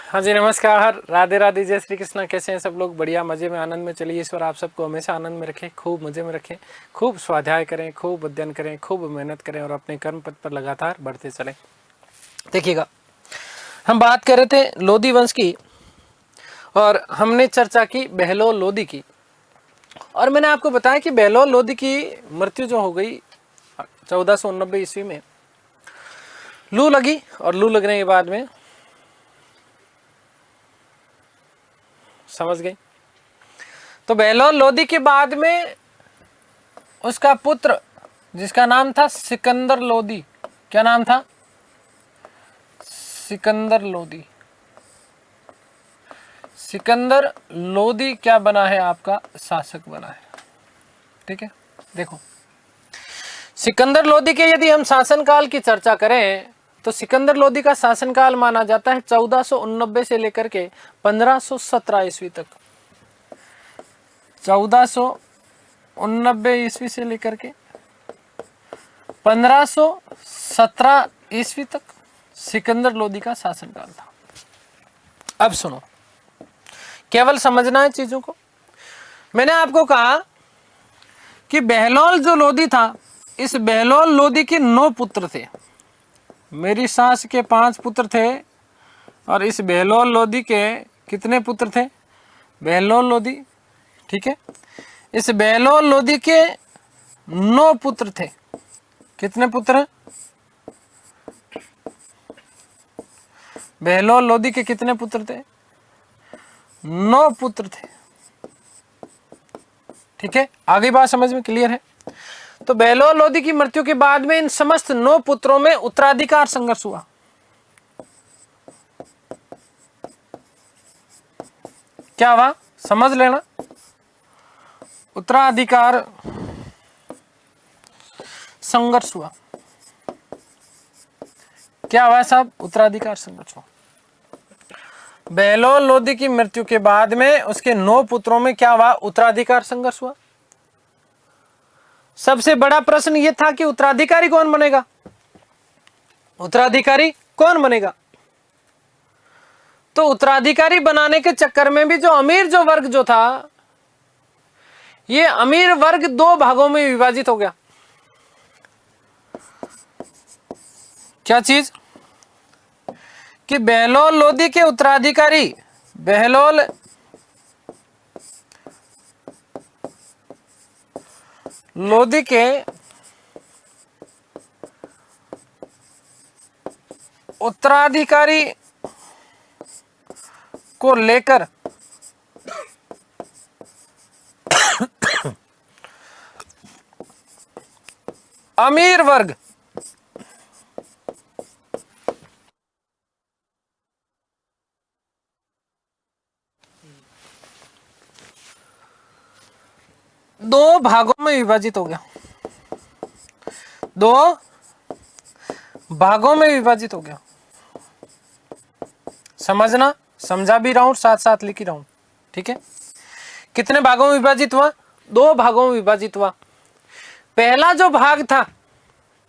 हाँ जी, नमस्कार, राधे राधे, जय श्री कृष्णा। कैसे हैं सब लोग? बढ़िया, मजे में, आनंद में। चलिए, ईश्वर आप सबको हमेशा आनंद में रखें, खूब मजे में रखें, खूब स्वाध्याय करें, खूब अध्ययन करें, खूब मेहनत करें और अपने कर्म पथ पर लगातार बढ़ते चलें। देखिएगा, हम बात कर रहे थे लोदी वंश की और हमने चर्चा की बहलोल लोदी की। और मैंने आपको बताया कि बहलोल लोदी की मृत्यु जो हो गई 1489 ईस्वी में, लू लगी और लू लगने के बाद में, समझ गई? तो बहलोल लोदी के बाद में उसका पुत्र जिसका नाम था सिकंदर लोदी, क्या नाम था? सिकंदर लोदी। सिकंदर लोदी क्या बना है? आपका शासक बना है। ठीक है, देखो, सिकंदर लोदी के यदि हम शासनकाल की चर्चा करें तो सिकंदर लोदी का शासनकाल माना जाता है 1489 से लेकर के 1517 ईस्वी तक। 1489 ईस्वी से लेकर के 1517 ईस्वी तक सिकंदर लोदी का शासनकाल था। अब सुनो, केवल समझना है चीजों को। मैंने आपको कहा कि बहलोल जो लोदी था, इस बहलोल लोदी के 9 पुत्र थे। मेरी सास के 5 पुत्र थे और इस बहलोल लोदी के कितने पुत्र थे? बहलोल लोदी, ठीक है, इस बहलोल लोदी के 9 पुत्र थे। कितने पुत्र? बहलोल लोदी के कितने पुत्र थे? 9 पुत्र थे। ठीक है, आगे बात समझ में क्लियर है? तो बहलोल लोदी की मृत्यु के बाद में इन समस्त 9 पुत्रों में उत्तराधिकार संघर्ष हुआ। क्या हुआ? समझ लेना, उत्तराधिकार संघर्ष हुआ। क्या हुआ साहब? उत्तराधिकार संघर्ष हुआ। बहलोल लोदी की मृत्यु के बाद में उसके 9 पुत्रों में क्या हुआ? उत्तराधिकार संघर्ष हुआ। सबसे बड़ा प्रश्न यह था कि उत्तराधिकारी कौन बनेगा? उत्तराधिकारी कौन बनेगा? तो उत्तराधिकारी बनाने के चक्कर में भी जो अमीर जो वर्ग जो था, ये अमीर वर्ग 2 भागों में विभाजित हो गया। क्या चीज? कि बहलोल लोदी के उत्तराधिकारी, बहलोल लोदी के उत्तराधिकारी को लेकर अमीर वर्ग दो भागों में विभाजित हो गया। 2 भागों में विभाजित हो गया। समझना, समझा भी रहा हूं, साथ साथ लिख ही रहा हूं। ठीक है, कितने भागों में विभाजित हुआ? 2 भागों में विभाजित हुआ। पहला जो भाग था,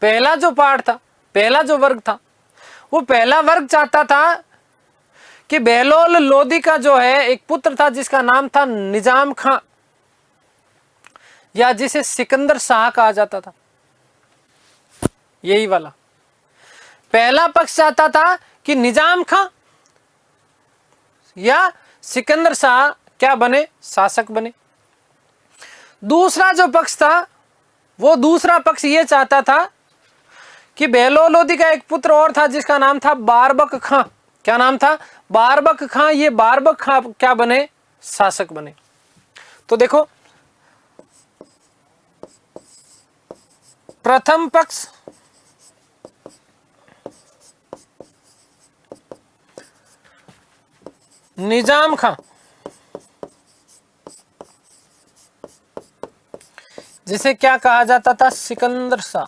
पहला जो पार्ट था, पहला जो वर्ग था, वो पहला वर्ग चाहता था कि बहलोल लोदी का जो है एक पुत्र था जिसका नाम था निजाम खां, या जिसे सिकंदर शाह कहा जाता था। यही वाला पहला पक्ष चाहता था कि निजाम खां या सिकंदर शाह क्या बने? शासक बने। दूसरा जो पक्ष था, वो दूसरा पक्ष ये चाहता था कि बहलोल लोदी का एक पुत्र और था जिसका नाम था बारबक खां। क्या नाम था? बारबक खां। ये बारबक खां क्या बने? शासक बने। तो देखो, प्रथम पक्ष निजाम खां, जिसे क्या कहा जाता था? सिकंदर शाह।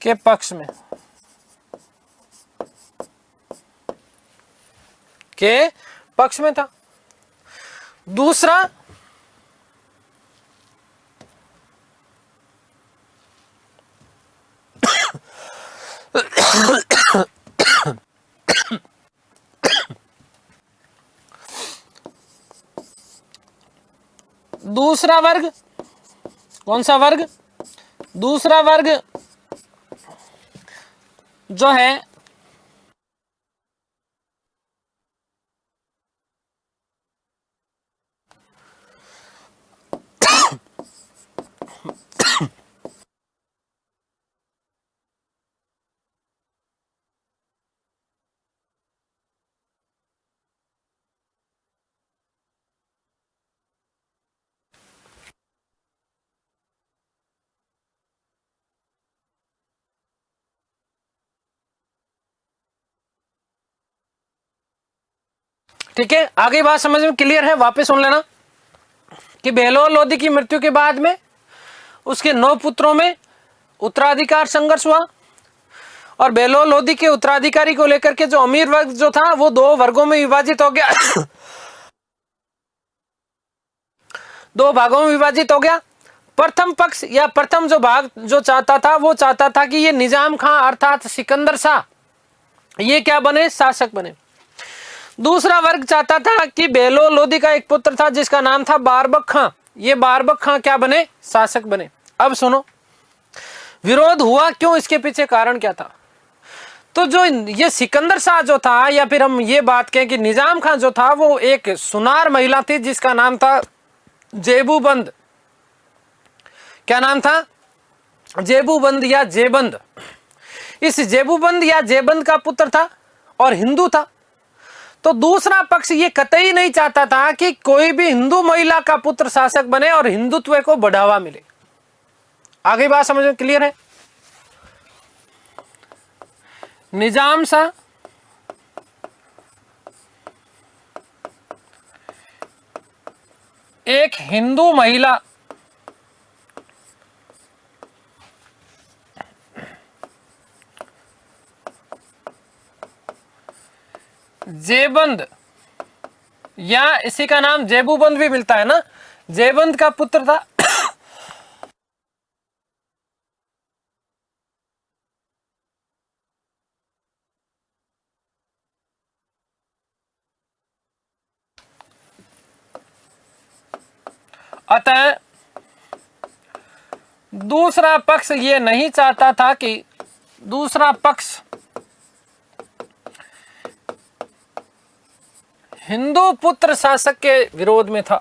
के पक्ष में, के पक्ष में था। दूसरा दूसरा वर्ग, कौन सा वर्ग? दूसरा वर्ग जो है ठीक है, आगे बात समझ में क्लियर है? वापस सुन लेना कि बेहलोल लोदी की मृत्यु के बाद में उसके 9 पुत्रों में उत्तराधिकार संघर्ष हुआ और बेहलोल लोदी के उत्तराधिकारी को लेकर के जो अमीर वर्ग जो था वो 2 वर्गों में विभाजित हो गया। 2 भागों में विभाजित हो गया। प्रथम पक्ष या प्रथम जो भाग जो चाहता था वो चाहता था कि ये निजाम खां अर्थात सिकंदर शाह ये क्या बने? शासक बने। दूसरा वर्ग चाहता था कि बेहलोल लोदी का एक पुत्र था जिसका नाम था बारबक खां, ये बारबक खां क्या बने? शासक बने। अब सुनो, विरोध हुआ क्यों? इसके पीछे कारण क्या था? तो जो ये सिकंदर शाह जो था, या फिर हम ये बात कहें कि निजाम खां जो था, वो एक सुनार महिला थी जिसका नाम था जेबूबंद। क्या नाम था? जेबूबंद या जेबंद। इस जेबूबंद या जेबंद का पुत्र था और हिंदू था। तो दूसरा पक्ष ये कतई नहीं चाहता था कि कोई भी हिंदू महिला का पुत्र शासक बने और हिंदुत्व को बढ़ावा मिले। आगे बात समझ में क्लियर है? निजाम शाह एक हिंदू महिला जेबंद, या इसी का नाम जेबूबंद भी मिलता है ना, जेबंद का पुत्र था। अतः दूसरा पक्ष ये नहीं चाहता था कि दूसरा पक्ष हिंदू पुत्र शासक के विरोध में था।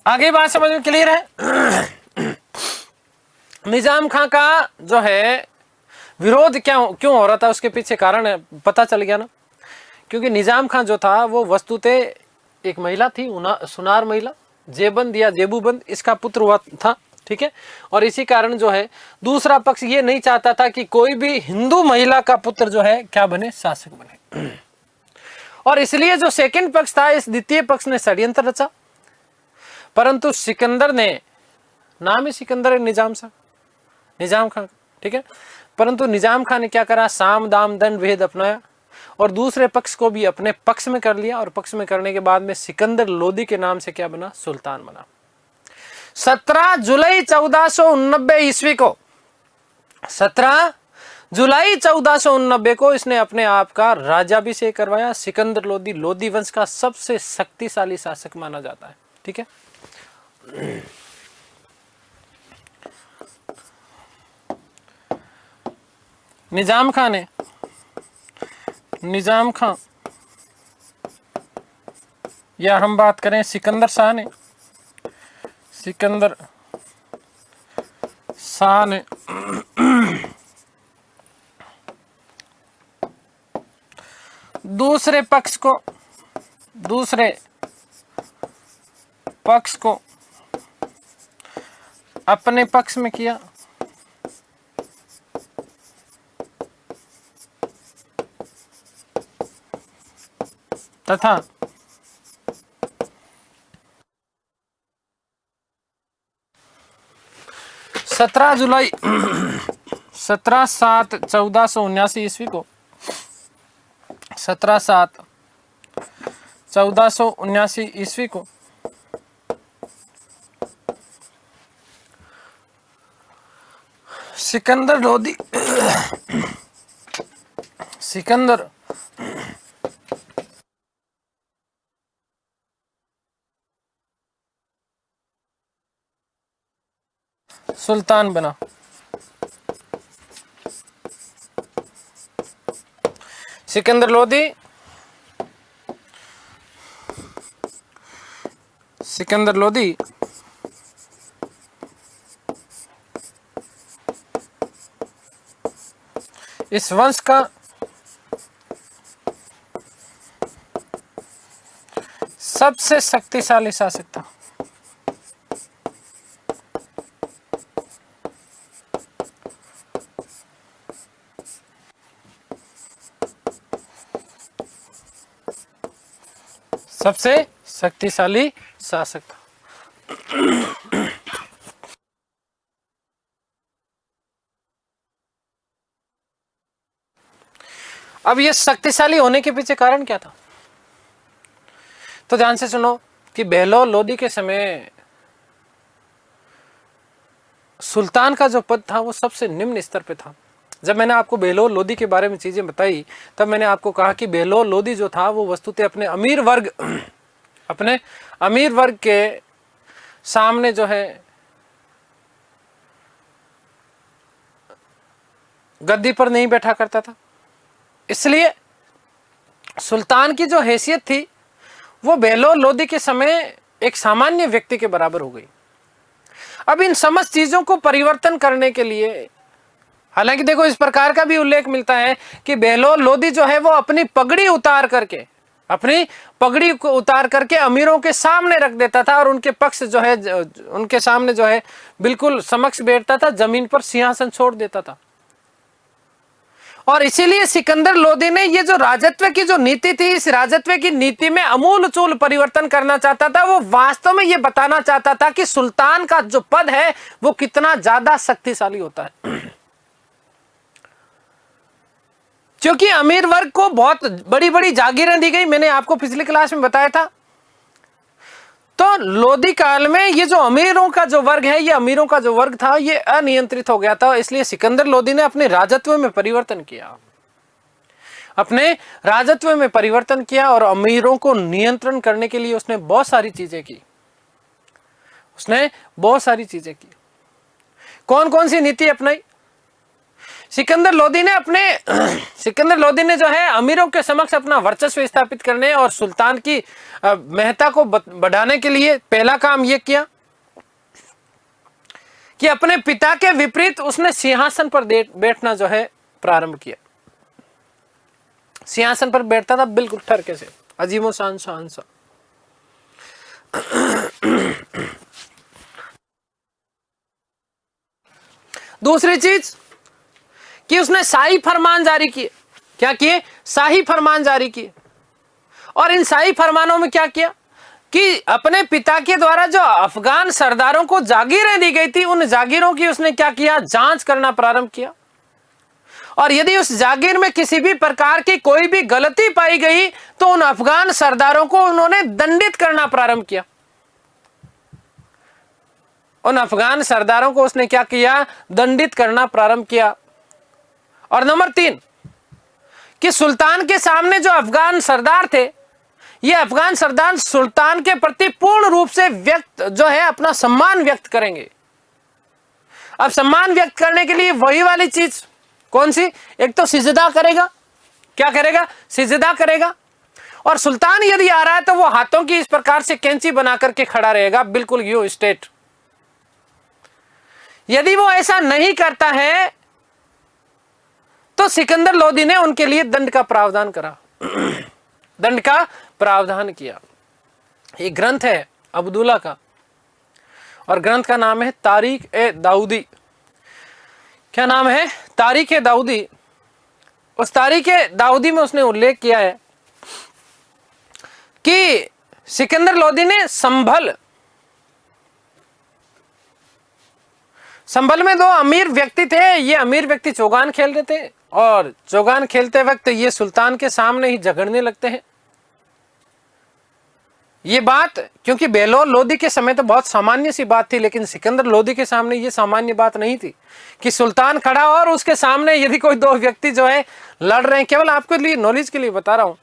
आगे बात समझ में क्लियर है? निजाम खां का जो है विरोध क्यों हो रहा था, उसके पीछे कारण पता चल गया ना। क्योंकि निजाम खां जो था वो वस्तुतः एक महिला थी, सुनार महिला, जेबंद या जेबूबंद इसका पुत्र हुआ था। ठीक है, और इसी कारण जो है दूसरा पक्ष ये नहीं चाहता था कि कोई भी हिंदू महिला का पुत्र जो है क्या बने? शासक बने। और इसलिए जो सेकंड पक्ष था, इस द्वितीय पक्ष ने षड्यंत्र रचा। परंतु सिकंदर ने, नाम ही सिकंदर है निजाम शाह, निजाम खां, ठीक है, परंतु निजाम खां ने क्या करा? साम दाम दंड भेद अपनाया और दूसरे पक्ष को भी अपने पक्ष में कर लिया। और पक्ष में करने के बाद में सिकंदर लोदी के नाम से क्या बना? सुल्तान बना। 17 जुलाई 1489 ईस्वी को, 17 जुलाई 1489 को इसने अपने आप का राज्याभिषेक करवाया। सिकंदर लोदी लोदी वंश का सबसे शक्तिशाली शासक माना जाता है। ठीक है, निजाम खां या हम बात करें सिकंदर शाह ने दूसरे पक्ष को अपने पक्ष में किया। तथा 17 जुलाई 17/7/1479 ईस्वी को 17/7/1479 ईस्वी को सिकंदर लोदी सुल्तान बना। सिकंदर लोदी इस वंश का सबसे शक्तिशाली शासक था। सबसे शक्तिशाली शासक था। अब ये शक्तिशाली होने के पीछे कारण क्या था? तो ध्यान से सुनो कि बेहलोल लोदी के समय सुल्तान का जो पद था वो सबसे निम्न स्तर पे था। जब मैंने आपको बेहलोल लोदी के बारे में चीजें बताई तब मैंने आपको कहा कि बेहलोल लोदी जो था वो वस्तुतः अपने अमीर वर्ग के सामने जो है गद्दी पर नहीं बैठा करता था, इसलिए सुल्तान की जो हैसियत थी वो बेहलोल लोदी के समय एक सामान्य व्यक्ति के बराबर हो गई। अब इन समस्त चीजों को परिवर्तन करने के लिए, हालांकि देखो इस प्रकार का भी उल्लेख मिलता है कि बेहलोल लोदी जो है वो अपनी पगड़ी उतार करके अमीरों के सामने रख देता था और उनके पक्ष जो है उनके सामने जो है बिल्कुल समक्ष बैठता था, जमीन पर सिंहासन छोड़ देता था। और इसीलिए सिकंदर लोदी ने ये जो राजत्व की जो नीति थी, इस राजत्व की नीति में अमूलचूल परिवर्तन करना चाहता था। वो वास्तव में ये बताना चाहता था कि सुल्तान का जो पद है वो कितना ज्यादा शक्तिशाली होता है। क्योंकि अमीर वर्ग को बहुत बड़ी बड़ी जागीरें दी गई, मैंने आपको पिछली क्लास में बताया था। तो लोदी काल में ये जो अमीरों का जो वर्ग है, ये अमीरों का जो वर्ग था ये अनियंत्रित हो गया था। इसलिए सिकंदर लोदी ने अपने राजत्व में परिवर्तन किया, और अमीरों को नियंत्रण करने के लिए उसने बहुत सारी चीजें की। कौन कौन सी नीति अपनाई? सिकंदर लोदी ने जो है अमीरों के समक्ष अपना वर्चस्व स्थापित करने और सुल्तान की महत्ता को बढ़ाने के लिए पहला काम यह किया कि अपने पिता के विपरीत उसने सिंहासन पर बैठना जो है प्रारंभ किया। सिंहासन पर बैठता था बिल्कुल ठरके से, अजीमो शान शहंशाह। दूसरी चीज कि उसने शाही फरमान जारी किए। क्या किए? शाही फरमान जारी किए। और इन शाही फरमानों में क्या किया कि अपने पिता के द्वारा जो अफगान सरदारों को जागीरें दी गई थी, उन जागीरों की उसने क्या किया? जांच करना प्रारंभ किया। और यदि उस जागीर में किसी भी प्रकार की कोई भी गलती पाई गई तो उन अफगान सरदारों को उन्होंने दंडित करना प्रारंभ किया। उन अफगान सरदारों को उसने क्या किया? दंडित करना प्रारंभ किया। और नंबर 3 कि सुल्तान के सामने जो अफगान सरदार थे, ये अफगान सरदार सुल्तान के प्रति पूर्ण रूप से अपना सम्मान व्यक्त करेंगे। अब सम्मान व्यक्त करने के लिए वही वाली चीज कौन सी? एक तो सिजदा करेगा। क्या करेगा? सिजदा करेगा। और सुल्तान यदि आ रहा है तो वो हाथों की इस प्रकार से कैंची बना करके खड़ा रहेगा, बिल्कुल यू स्टेट। यदि वो ऐसा नहीं करता है तो सिकंदर लोदी ने उनके लिए दंड का प्रावधान किया। ये ग्रंथ है अब्दुल्ला का, और ग्रंथ का नाम है तारीख-ए-दाऊदी। क्या नाम है? तारीख-ए-दाऊदी। उस तारीख-ए-दाऊदी में उसने उल्लेख किया है कि सिकंदर लोदी ने संभल में 2 अमीर व्यक्ति थे। ये अमीर व्यक्ति चौगान खेल रहे थे। और चौगान खेलते वक्त ये सुल्तान के सामने ही झगड़ने लगते हैं। ये बात क्योंकि बेलोर लोदी के समय तो बहुत सामान्य सी बात थी, लेकिन सिकंदर लोदी के सामने ये सामान्य बात नहीं थी कि सुल्तान खड़ा और उसके सामने यदि कोई दो व्यक्ति जो है लड़ रहे हैं। केवल आपके लिए नॉलेज के लिए बता रहा हूं।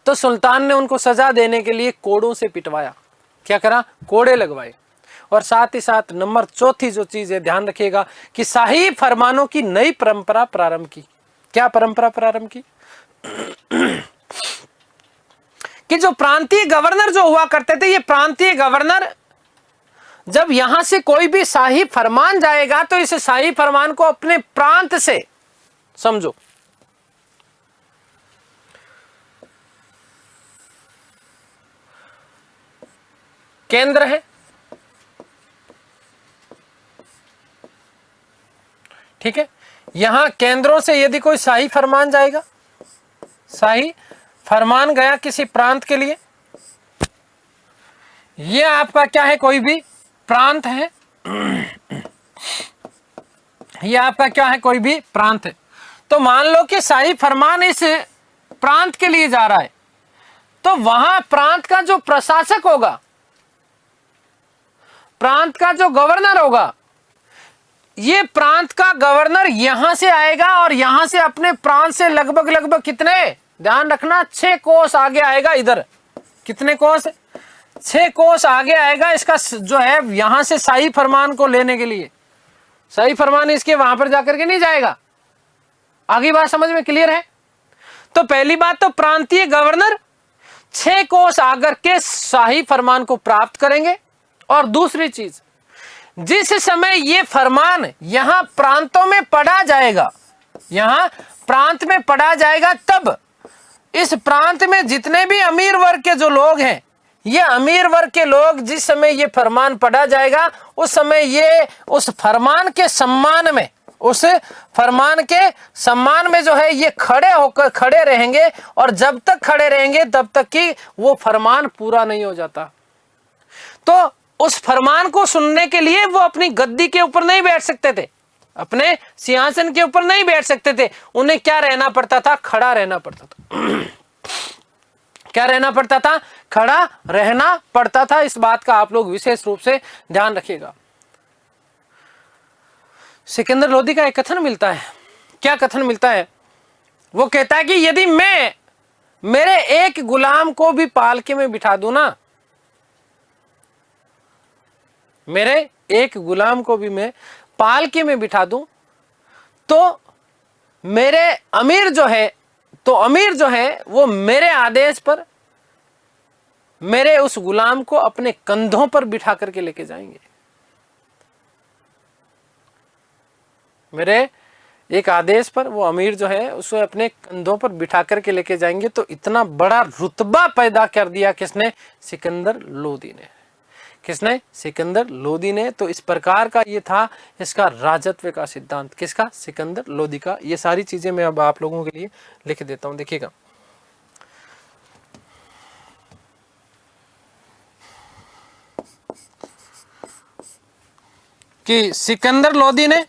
तो सुल्तान ने उनको सजा देने के लिए कोड़ों से पिटवाया। क्या करा? कोड़े लगवाए। और साथ ही साथ नंबर चौथी जो चीज है, ध्यान रखिएगा कि शाही फरमानों की नई परंपरा प्रारंभ की। क्या परंपरा प्रारंभ की? कि जो प्रांतीय गवर्नर जो हुआ करते थे, ये प्रांतीय गवर्नर जब यहां से कोई भी शाही फरमान जाएगा तो इस शाही फरमान को अपने प्रांत से समझो। केंद्र है, ठीक है, यहां केंद्रों से यदि कोई शाही फरमान जाएगा, शाही फरमान गया किसी प्रांत के लिए, ये आपका क्या है? कोई भी प्रांत है, ये आपका क्या है? कोई भी प्रांत है। तो मान लो कि शाही फरमान इस प्रांत के लिए जा रहा है, तो वहां प्रांत का जो प्रशासक होगा, प्रांत का जो गवर्नर होगा, ये प्रांत का गवर्नर यहां से आएगा और यहां से अपने प्रांत से लगभग लगभग कितने, ध्यान रखना, 6 कोस आगे आएगा। इधर कितने कोस? 6 कोस आगे आएगा इसका जो है, यहां से शाही फरमान को लेने के लिए। शाही फरमान इसके वहां पर जाकर के नहीं जाएगा। आगे बात समझ में क्लियर है? तो पहली बात तो प्रांतीय गवर्नर 6 कोस आकर के शाही फरमान को प्राप्त करेंगे। और दूसरी चीज, जिस समय ये फरमान यहां प्रांतों में पढ़ा जाएगा, यहां प्रांत में पढ़ा जाएगा, तब इस प्रांत में जितने भी अमीर वर्ग के जो लोग हैं, ये अमीर वर्ग के लोग जिस समय ये फरमान पढ़ा जाएगा, उस समय ये उस फरमान के सम्मान में, उस फरमान के सम्मान में जो है ये खड़े होकर खड़े रहेंगे। और जब तक खड़े रहेंगे तब तक कि वो फरमान पूरा नहीं हो जाता। तो उस फरमान को सुनने के लिए वो अपनी गद्दी के ऊपर नहीं बैठ सकते थे, अपने सिंहासन के ऊपर नहीं बैठ सकते थे। उन्हें क्या रहना पड़ता था? खड़ा रहना पड़ता था। क्या रहना पड़ता था? खड़ा रहना पड़ता था। इस बात का आप लोग विशेष रूप से ध्यान रखिएगा। सिकंदर लोदी का एक कथन मिलता है। क्या कथन मिलता है? वो कहता है कि यदि मैं मेरे एक गुलाम को भी पालके में बिठा दूं ना, मेरे एक गुलाम को भी मैं पालके में बिठा दूं, तो मेरे अमीर जो है, तो अमीर जो है वो मेरे आदेश पर मेरे उस गुलाम को अपने कंधों पर बिठा करके लेके जाएंगे। मेरे एक आदेश पर वो अमीर जो है उसे अपने कंधों पर बिठा करके लेके जाएंगे। तो इतना बड़ा रुतबा पैदा कर दिया किसने? सिकंदर लोदी ने। किसने? सिकंदर लोदी ने। तो इस प्रकार का ये था इसका राजत्व का सिद्धांत। किसका? सिकंदर लोदी का। ये सारी चीजें मैं अब आप लोगों के लिए लिख देता हूं, देखिएगा। कि सिकंदर लोदी ने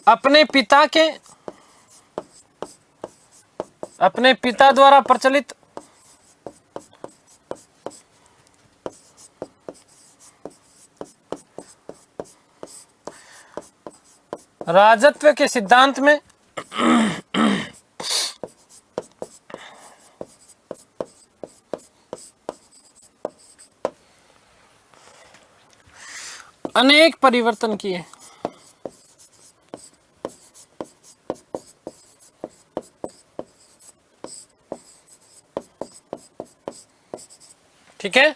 अपने पिता द्वारा प्रचलित राजत्व के सिद्धांत में अनेक परिवर्तन किए। ठीक है।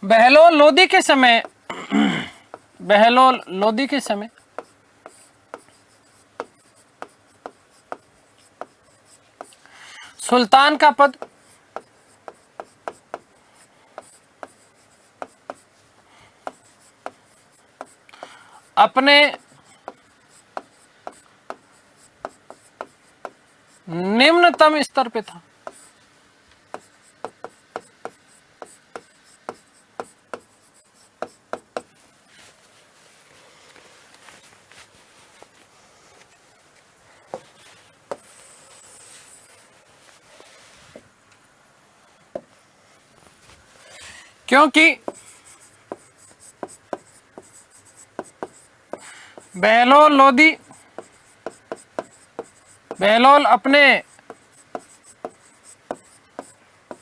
बहलोल लोदी के समय बहलोल लोदी के समय सुल्तान का पद अपने निम्नतम स्तर पे था। क्योंकि बहलोल अपने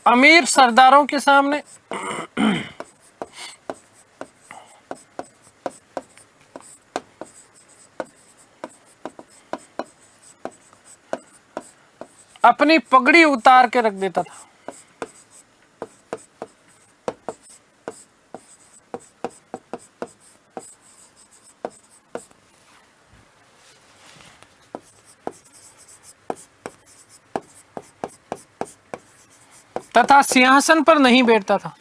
अमीर सरदारों के सामने अपनी पगड़ी उतार के रख देता था। तथा सिंहासन पर नहीं बैठता था।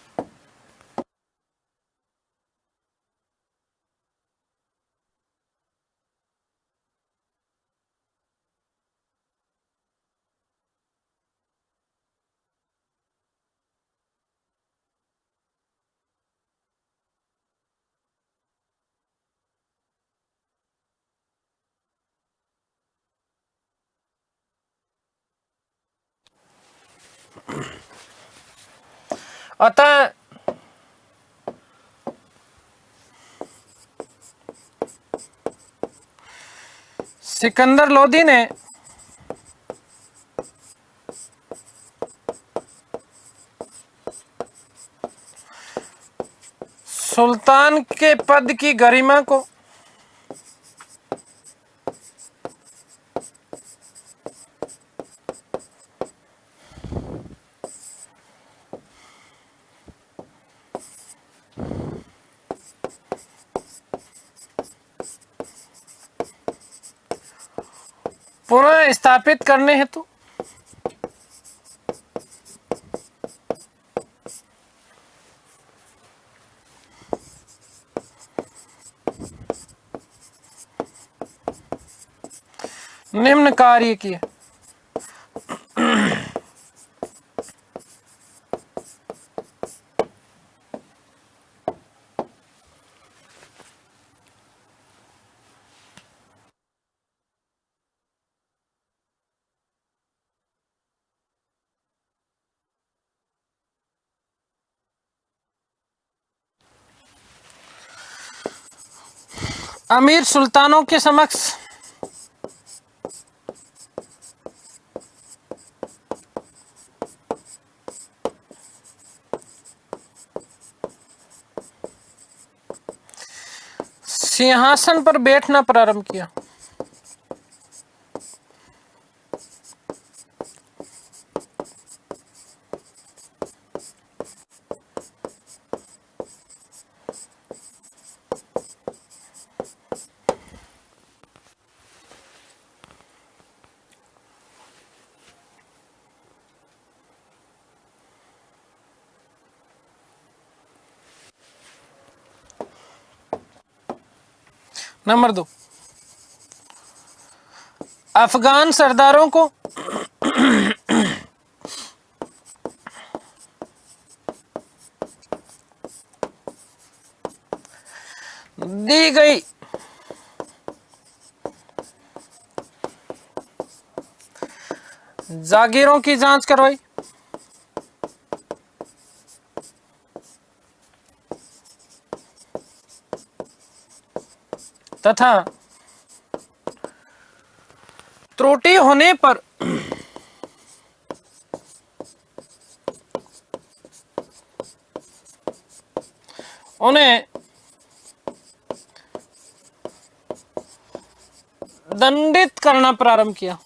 अतः सिकंदर लोदी ने सुल्तान के पद की गरिमा को पुनः स्थापित करने हेतु निम्न कार्य किए। अमीर सुल्तानों के समक्ष सिंहासन पर बैठना प्रारंभ किया। नंबर 2, अफगान सरदारों को दी गई जागीरों की जांच करवाई तथा त्रुटि होने पर उन्हें दंडित करना प्रारंभ किया।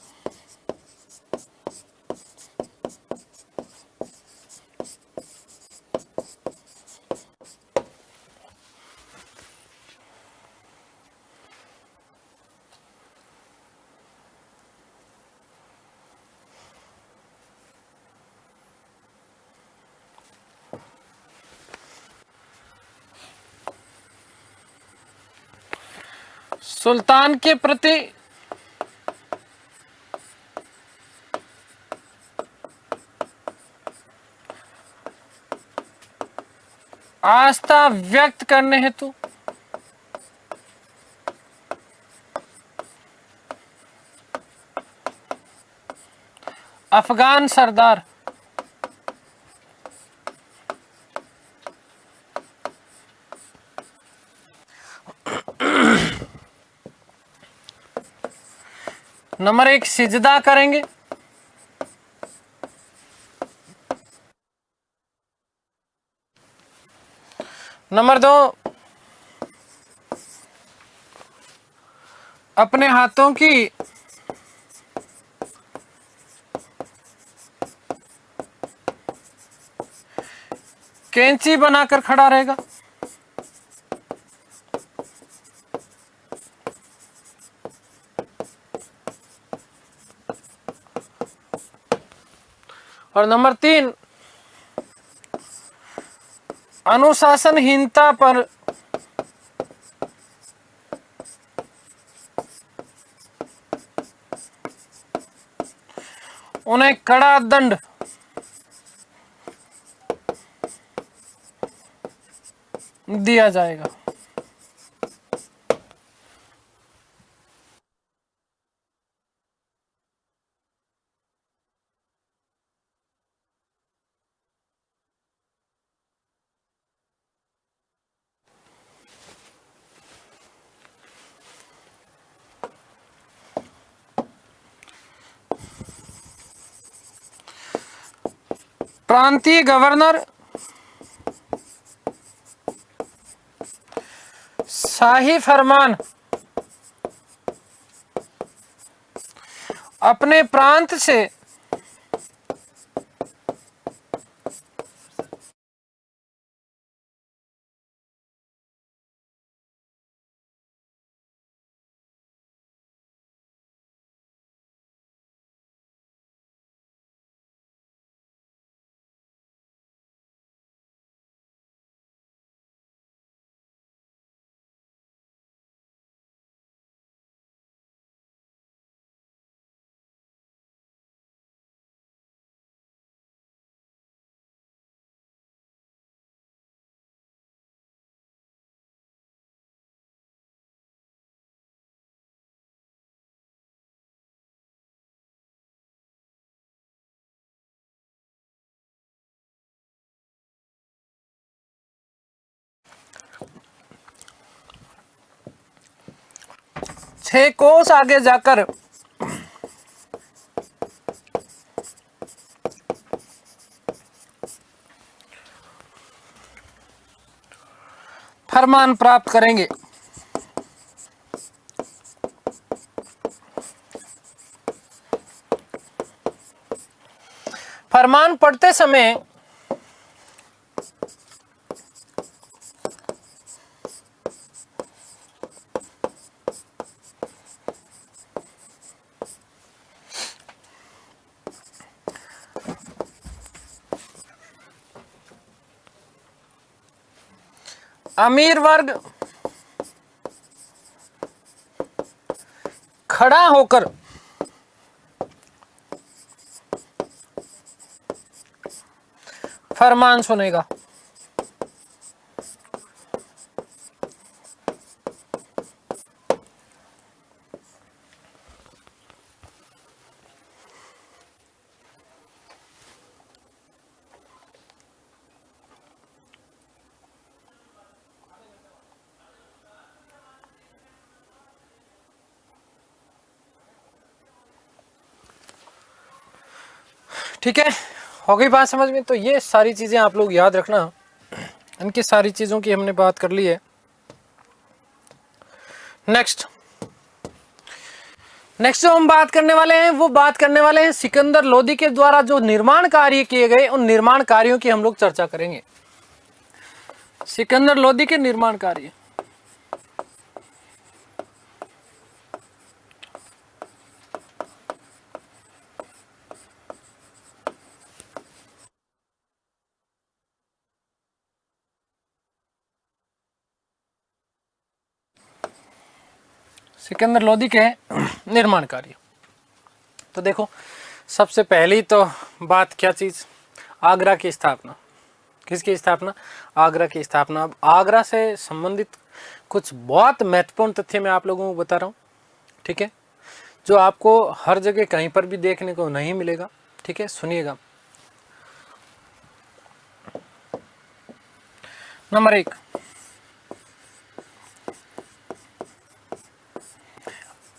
सुल्तान के प्रति आस्था व्यक्त करने हेतु अफगान सरदार नंबर 1 सिजदा करेंगे। नंबर 2 अपने हाथों की कैंची बनाकर खड़ा रहेगा। और नंबर 3 अनुशासनहीनता पर उन्हें कड़ा दंड दिया जाएगा। प्रांतीय गवर्नर शाही फरमान अपने प्रांत से छह कोस आगे जाकर फरमान प्राप्त करेंगे। फरमान पढ़ते समय अमीर वर्ग खड़ा होकर फरमान सुनेगा। ठीक है, हो गई बात समझ में। तो ये सारी चीजें आप लोग याद रखना, इनकी सारी चीजों की हमने बात कर ली है। नेक्स्ट जो हम बात करने वाले हैं वो बात करने वाले हैं सिकंदर लोदी के द्वारा जो निर्माण कार्य किए गए, उन निर्माण कार्यों की हम लोग चर्चा करेंगे। सिकंदर लोदी के निर्माण कार्य। सिकंदर लोदी के निर्माण कार्य। तो देखो, सबसे पहली तो बात क्या चीज़, आगरा की स्थापना। किसकी स्थापना? आगरा की स्थापना। अब आगरा से संबंधित कुछ बहुत महत्वपूर्ण तथ्य मैं आप लोगों को बता रहा हूँ, ठीक है, जो आपको हर जगह कहीं पर भी देखने को नहीं मिलेगा, ठीक है, सुनिएगा। नंबर 1,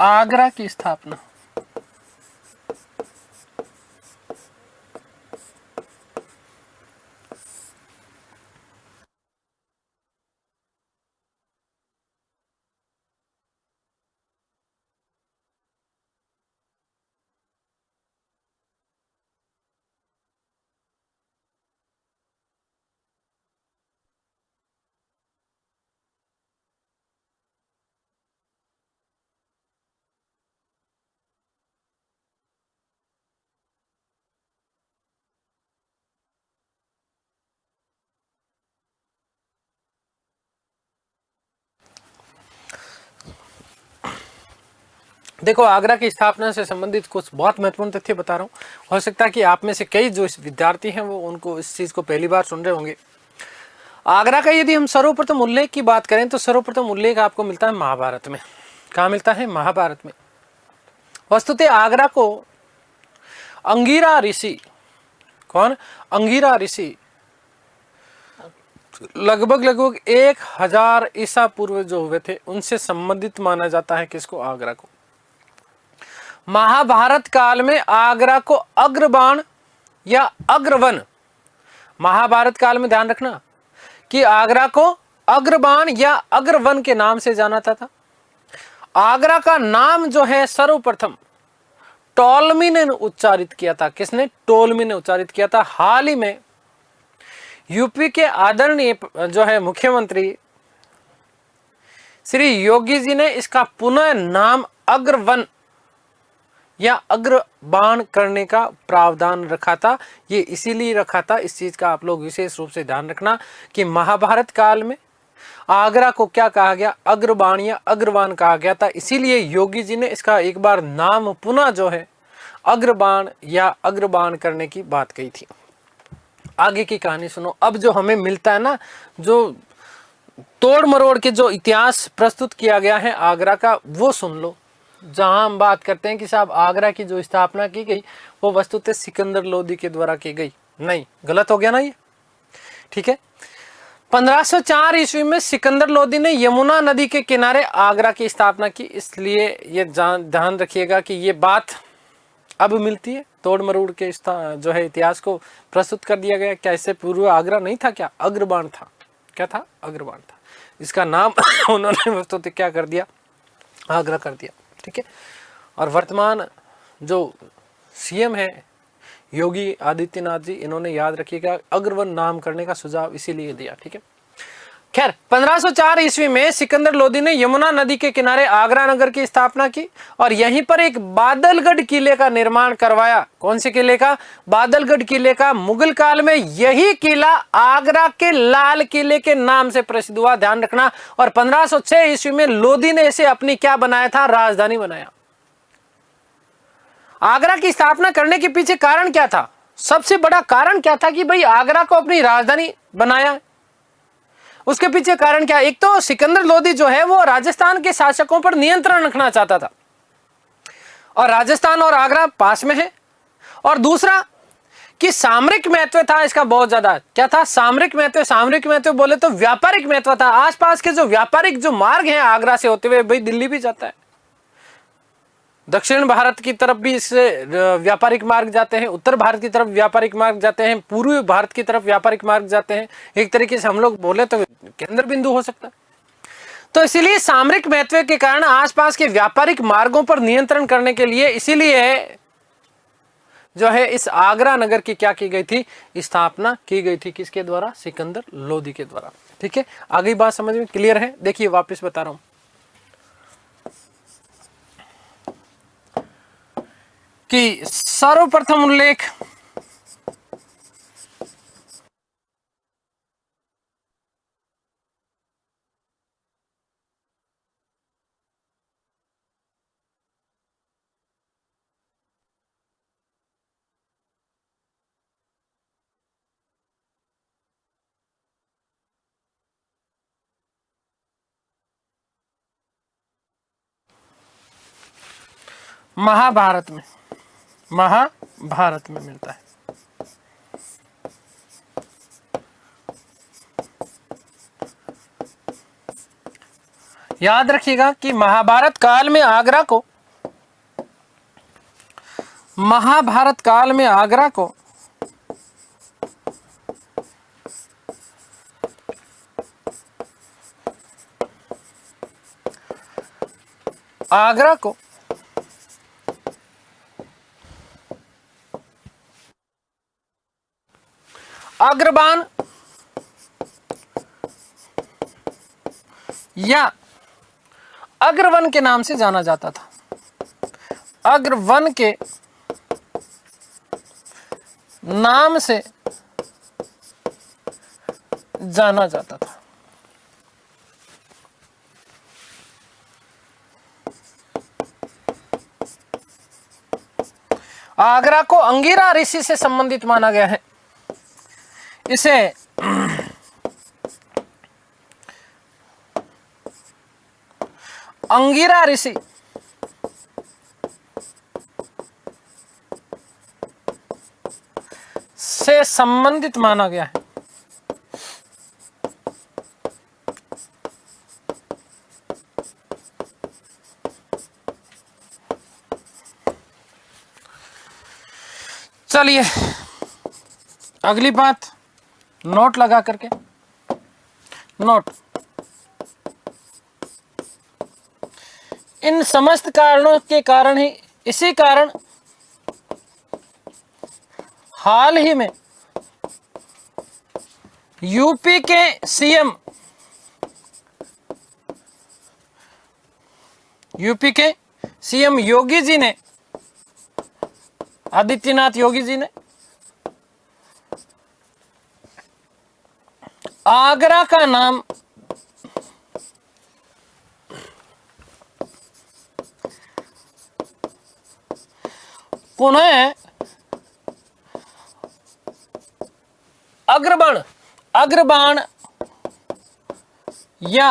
आगरा की स्थापना। देखो, आगरा की स्थापना से संबंधित कुछ बहुत महत्वपूर्ण तथ्य बता रहा हूँ। हो सकता है कि आप में से कई जो विद्यार्थी हैं वो उनको इस चीज़ को पहली बार सुन रहे होंगे। आगरा का यदि हम सर्वप्रथम उल्लेख की बात करें तो सर्वप्रथम उल्लेख आपको मिलता है महाभारत में। कहाँ मिलता है? महाभारत में। वस्तुतः आगरा को अंगिरा ऋषि, कौन? अंगिरा ऋषि लगभग 1000 ईसा पूर्व जो हुए थे उनसे संबंधित माना जाता है। किसको? आगरा को। महाभारत काल में आगरा को अग्रबाण या अग्रवन, महाभारत काल में ध्यान रखना कि आगरा को अग्रबाण या अग्रवन के नाम से जाना जाता था। आगरा का नाम जो है सर्वप्रथम टॉलमी ने उच्चारित किया था। किसने? टॉलमी ने उच्चारित किया था। हाल ही में यूपी के आदरणीय जो है मुख्यमंत्री श्री योगी जी ने इसका पुनः नाम अग्रवन या अग्रबाण करने का प्रावधान रखा था। ये इसीलिए रखा था, इस चीज का आप लोग विशेष रूप से ध्यान रखना कि महाभारत काल में आगरा को क्या कहा गया? अग्रबाण या अग्रवान कहा गया था। इसीलिए योगी जी ने इसका एक बार नाम पुनः जो है अग्रबाण या अग्रबाण करने की बात कही थी। आगे की कहानी सुनो। अब जो हमें मिलता है ना, जो तोड़ मरोड़ के जो इतिहास प्रस्तुत किया गया है आगरा का, वो सुन लो। जहां हम बात करते हैं कि साहब आगरा की जो स्थापना की गई वो वस्तुतः सिकंदर लोदी के द्वारा की गई, नहीं, गलत हो गया ना ये, ठीक है। 1504 ईस्वी में सिकंदर लोदी ने यमुना नदी के किनारे आगरा की स्थापना की। इसलिए ये ध्यान रखिएगा कि ये बात अब मिलती है। तोड़ मरोड़ के जो है इतिहास को प्रस्तुत कर दिया गया। क्या इससे पूर्व आगरा नहीं था? क्या अग्रबाण था? क्या था? अग्रबाण था। इसका नाम उन्होंने वस्तुतः क्या कर दिया? आगरा कर दिया, ठीक है। और वर्तमान जो सीएम है योगी आदित्यनाथ जी, इन्होंने याद रखिएगा अग्रवन नाम करने का सुझाव इसीलिए दिया, ठीक है। खैर, 1504 ईस्वी में सिकंदर लोदी ने यमुना नदी के किनारे आगरा नगर की स्थापना की और यहीं पर एक बादलगढ़ किले का निर्माण करवाया। कौन से किले का? बादलगढ़ किले का। मुगल काल में यही किला आगरा के लाल किले के नाम से प्रसिद्ध हुआ, ध्यान रखना। और 1506 ईस्वी में लोदी ने इसे अपनी क्या बनाया था? राजधानी बनाया। आगरा की स्थापना करने के पीछे कारण क्या था? सबसे बड़ा कारण क्या था कि भाई आगरा को अपनी राजधानी बनाया? उसके पीछे कारण क्या? एक तो सिकंदर लोदी जो है वो राजस्थान के शासकों पर नियंत्रण रखना चाहता था और राजस्थान और आगरा पास में है। और दूसरा कि सामरिक महत्व था इसका बहुत ज्यादा। क्या था? सामरिक महत्व। सामरिक महत्व बोले तो व्यापारिक महत्व था। आसपास के जो व्यापारिक जो मार्ग हैं आगरा से होते हुए भाई दिल्ली भी जाता है, दक्षिण भारत की तरफ भी इससे व्यापारिक मार्ग जाते हैं, उत्तर भारत की तरफ व्यापारिक मार्ग जाते हैं, पूर्वी भारत की तरफ व्यापारिक मार्ग जाते हैं। एक तरीके से हम लोग बोले तो केंद्र बिंदु हो सकता है। तो इसीलिए सामरिक महत्व के कारण आसपास के व्यापारिक मार्गों पर नियंत्रण करने के लिए इसीलिए जो है इस आगरा नगर की क्या की गई थी? स्थापना की गई थी। किसके द्वारा? सिकंदर लोदी के द्वारा, ठीक है। आगे बात समझ में क्लियर है? देखिए वापस बता रहा हूं कि सर्वप्रथम उल्लेख महाभारत में, महाभारत में मिलता है। याद रखिएगा कि महाभारत काल में आगरा को, महाभारत काल में आगरा को अग्रबाण या अग्रवन के नाम से जाना जाता था। अग्रवन के नाम से जाना जाता था। आगरा को अंगिरा ऋषि से संबंधित माना गया है। इसे अंगिरा ऋषि से संबंधित माना गया है। चलिए अगली बात, नोट लगा करके, नोट, इन समस्त कारणों के कारण ही, इसी कारण हाल ही में यूपी के सीएम, योगी जी ने, आदित्यनाथ योगी जी ने आगरा का नाम पुनः अग्रबाण या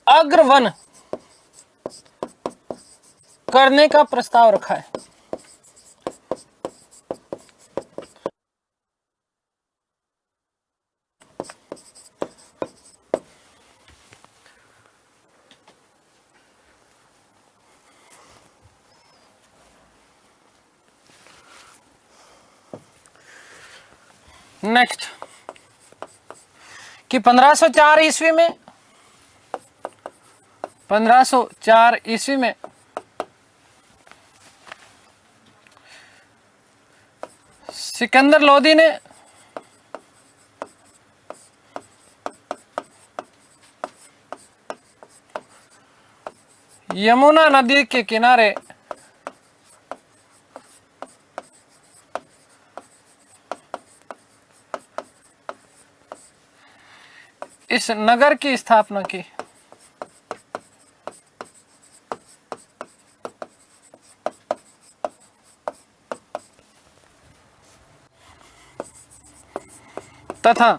अग्रवन करने का प्रस्ताव रखा है। नेक्स्ट कि 1504 ईस्वी में, 1504 ईस्वी में सिकंदर लोदी ने यमुना नदी के किनारे इस नगर की स्थापना की। तथा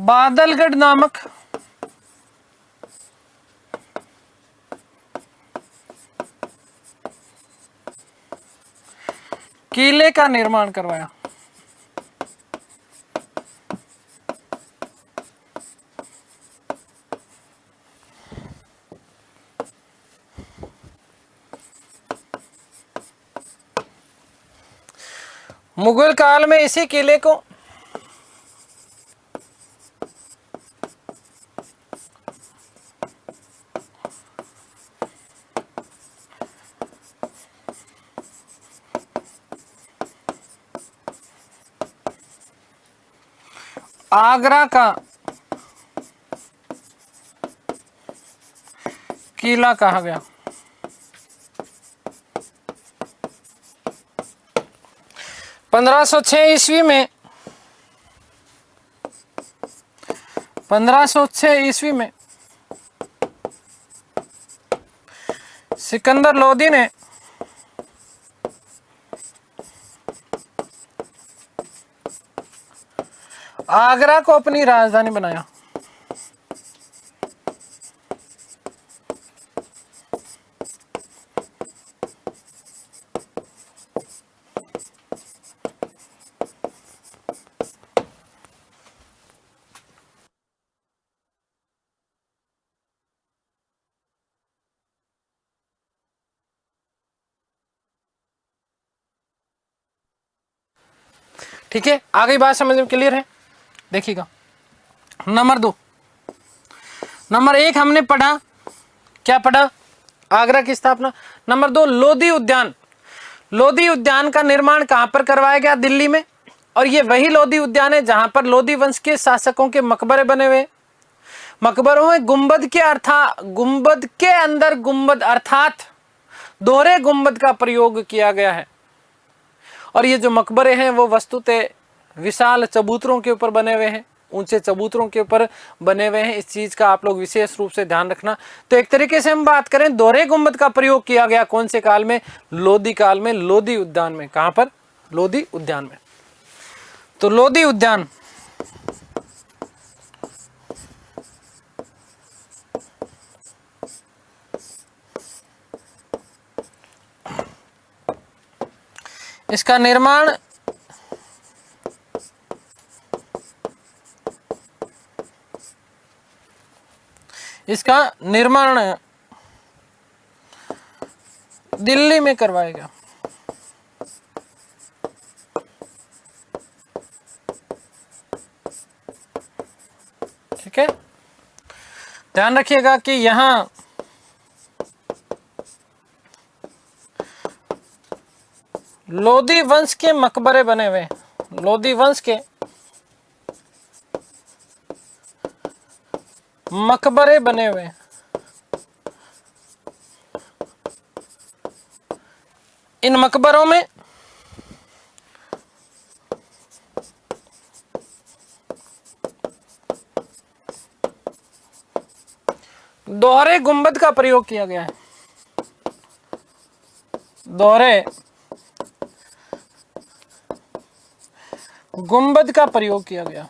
बादलगढ़ नामक किले का निर्माण करवाया। मुगल काल में इसी किले को आगरा का किला कहा गया। 1506 ईस्वी में 1506 ईस्वी में सिकंदर लोदी ने आगरा को अपनी राजधानी बनाया। ठीक है, आगे बात समझ में क्लियर है? देखिएगा नंबर 2, नंबर 1 हमने पढ़ा, क्या पढ़ा? आगरा की स्थापना। नंबर 2 लोधी उद्यान। लोधी उद्यान का निर्माण कहां पर करवाया गया? दिल्ली में। और ये वही लोधी उद्यान है जहां पर लोधी वंश के शासकों के मकबरे बने हुए। मकबरों में गुंबद के अंदर गुंबद अर्थात दोहरे गुंबद का प्रयोग किया गया है। और ये जो मकबरे हैं वो वस्तुतः विशाल चबूतरों के ऊपर बने हुए हैं, ऊंचे चबूतरों के ऊपर बने हुए हैं। इस चीज का आप लोग विशेष रूप से ध्यान रखना। तो एक तरीके से हम बात करें, दोहरे गुंबद का प्रयोग किया गया कौन से काल में? लोधी काल में, लोधी उद्यान में। कहां पर? लोधी उद्यान में। तो लोधी उद्यान इसका निर्माण दिल्ली में करवाया गया। ठीक है, ध्यान रखिएगा कि यहां लोधी वंश के मकबरे बने हुए, लोधी वंश के मकबरे बने हुए। इन मकबरों में दोहरे गुंबद का प्रयोग किया गया है। दोहरे गुंबद का प्रयोग किया गया।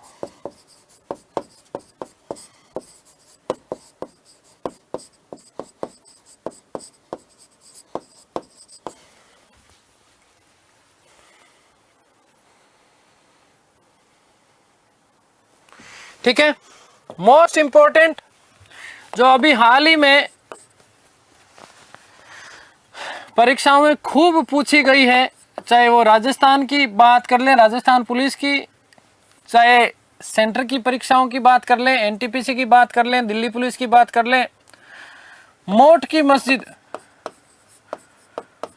ठीक है, मोस्ट इंपॉर्टेंट जो अभी हाल ही में परीक्षाओं में खूब पूछी गई है, चाहे वो राजस्थान की बात कर लें, राजस्थान पुलिस की, चाहे सेंटर की परीक्षाओं की बात कर लें, एनटीपीसी की बात कर लें, दिल्ली पुलिस की बात कर लें, मोट की मस्जिद,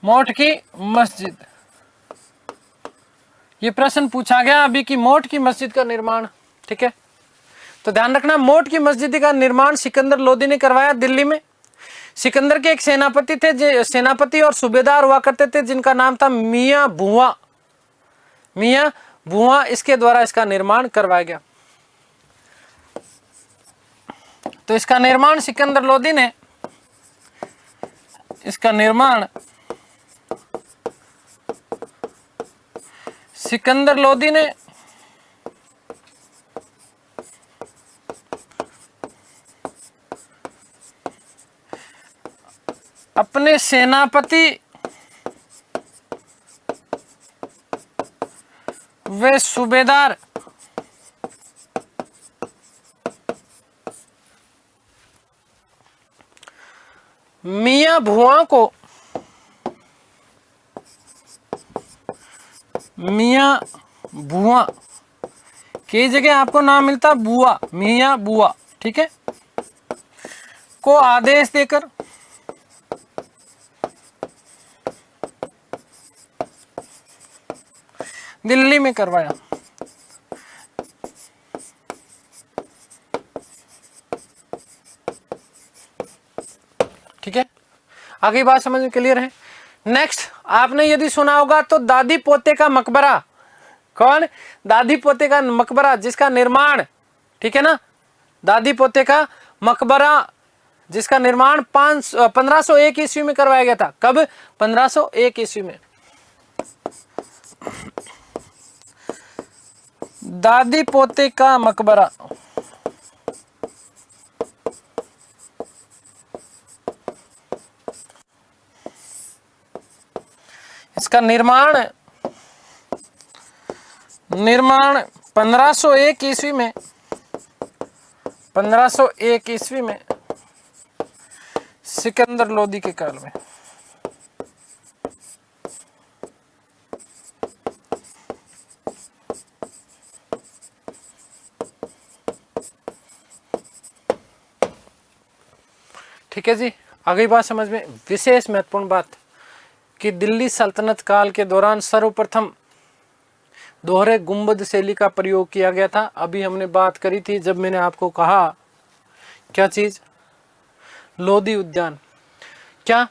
मोट की मस्जिद, ये प्रश्न पूछा गया अभी कि मोट की मस्जिद का निर्माण। ठीक है, तो ध्यान रखना, मोट की मस्जिद का निर्माण सिकंदर लोदी ने करवाया दिल्ली में। सिकंदर के एक सेनापति थे, सेनापति और सूबेदार हुआ करते थे जिनका नाम था मियां भुआ। मियां भुआ, इसके द्वारा इसका निर्माण करवाया गया। तो इसका निर्माण सिकंदर लोदी ने, इसका निर्माण सिकंदर लोदी ने अपने सेनापति व सूबेदार मियां भुआ को, मियां भुआ की जगह आपको नाम मिलता बुआ, मियां बुआ, ठीक है, को आदेश देकर दिल्ली में करवाया। ठीक है, आगे बात समझ में क्लियर है? नेक्स्ट, आपने यदि सुना होगा तो दादी पोते का मकबरा। कौन? दादी पोते का मकबरा, जिसका निर्माण, ठीक है ना, दादी पोते का मकबरा जिसका निर्माण 1501 ईस्वी में करवाया गया था। कब? 1501 ईस्वी में। दादी पोते का मकबरा, इसका निर्माण 1501 ईस्वी में, 1501 ईस्वी में सिकंदर लोदी के काल में। ठीक है जी। आगे बात समझ में, विशेष महत्वपूर्ण बात कि दिल्ली सल्तनत काल के दौरान सर्वप्रथम दोहरे गुंबद शैली का प्रयोग किया गया था। अभी हमने बात करी थी जब मैंने आपको कहा क्या चीज, लोधी उद्यान, क्या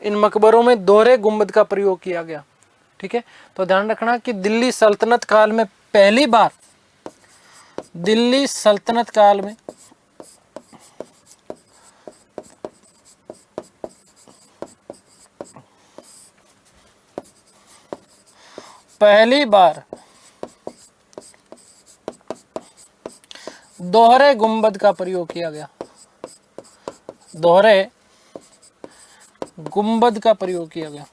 इन मकबरों में दोहरे गुंबद का प्रयोग किया गया। ठीक है, तो ध्यान रखना कि दिल्ली सल्तनत काल में पहली बार, दिल्ली सल्तनत काल में पहली बार दोहरे गुंबद का प्रयोग किया गया, दोहरे गुंबद का प्रयोग किया गया।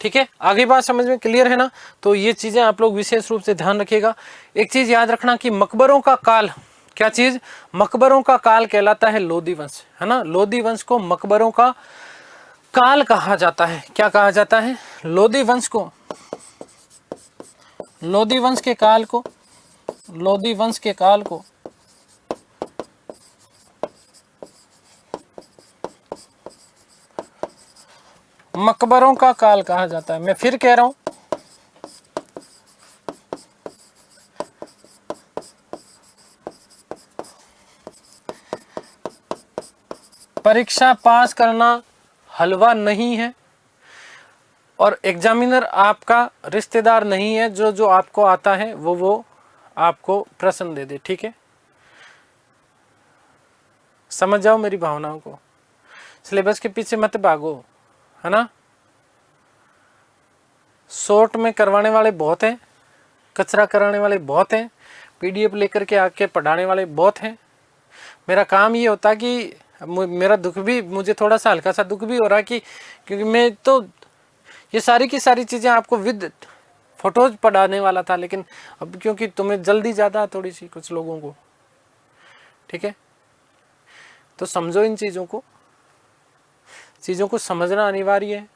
ठीक है, आगे बात समझ में क्लियर है ना। तो ये चीजें आप लोग विशेष रूप से ध्यान रखिएगा। एक चीज याद रखना कि मकबरों का काल, क्या चीज, मकबरों का काल कहलाता है लोधी वंश, है ना। लोधी वंश को मकबरों का काल कहा जाता है। क्या कहा जाता है, लोधी वंश को, लोधी वंश के काल को, लोधी वंश के काल को मकबरों का काल कहा जाता है। मैं फिर कह रहा हूं, परीक्षा पास करना हलवा नहीं है और एग्जामिनर आपका रिश्तेदार नहीं है जो जो आपको आता है वो आपको प्रश्न दे दे। ठीक है, समझ जाओ मेरी भावनाओं को, सिलेबस के पीछे मत भागो, है ना। शॉर्ट में करवाने वाले बहुत हैं, कचरा कराने वाले बहुत हैं, पीडीएफ लेकर के आके पढ़ाने वाले बहुत हैं। मेरा काम ये होता कि मेरा दुख भी, मुझे थोड़ा सा हल्का सा दुख भी हो रहा है कि क्योंकि मैं तो ये सारी की सारी चीज़ें आपको विद फोटोज पढ़ाने वाला था, लेकिन अब क्योंकि तुम्हें जल्दी ज़्यादा थोड़ी सी कुछ लोगों को, ठीक है, तो समझो इन चीज़ों को समझना अनिवार्य है।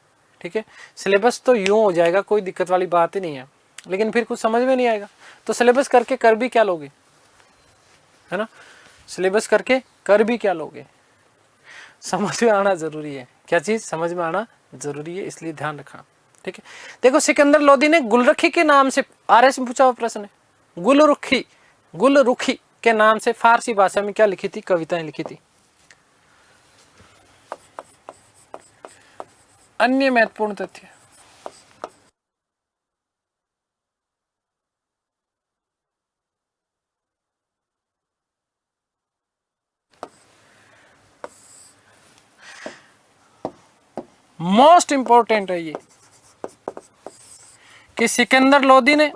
ठीक है, सिलेबस तो यूँ हो जाएगा, कोई दिक्कत वाली बात ही नहीं है, लेकिन फिर कुछ समझ में नहीं आएगा तो सिलेबस करके कर भी क्या लोगे, है ना। सिलेबस करके कर भी क्या लोगे, समझ में आना जरूरी है। क्या चीज़, समझ में आना जरूरी है, इसलिए ध्यान रखना। ठीक है, देखो सिकंदर लोधी ने गुलरुखी के नाम से, आरएस में पूछा हुआ प्रश्न है, गुलरुखी के नाम से फारसी भाषा में क्या लिखी थी, कविताएं लिखी थी। अन्य महत्वपूर्ण तथ्य, मोस्ट इंपॉर्टेंट है ये कि सिकंदर लोधी ने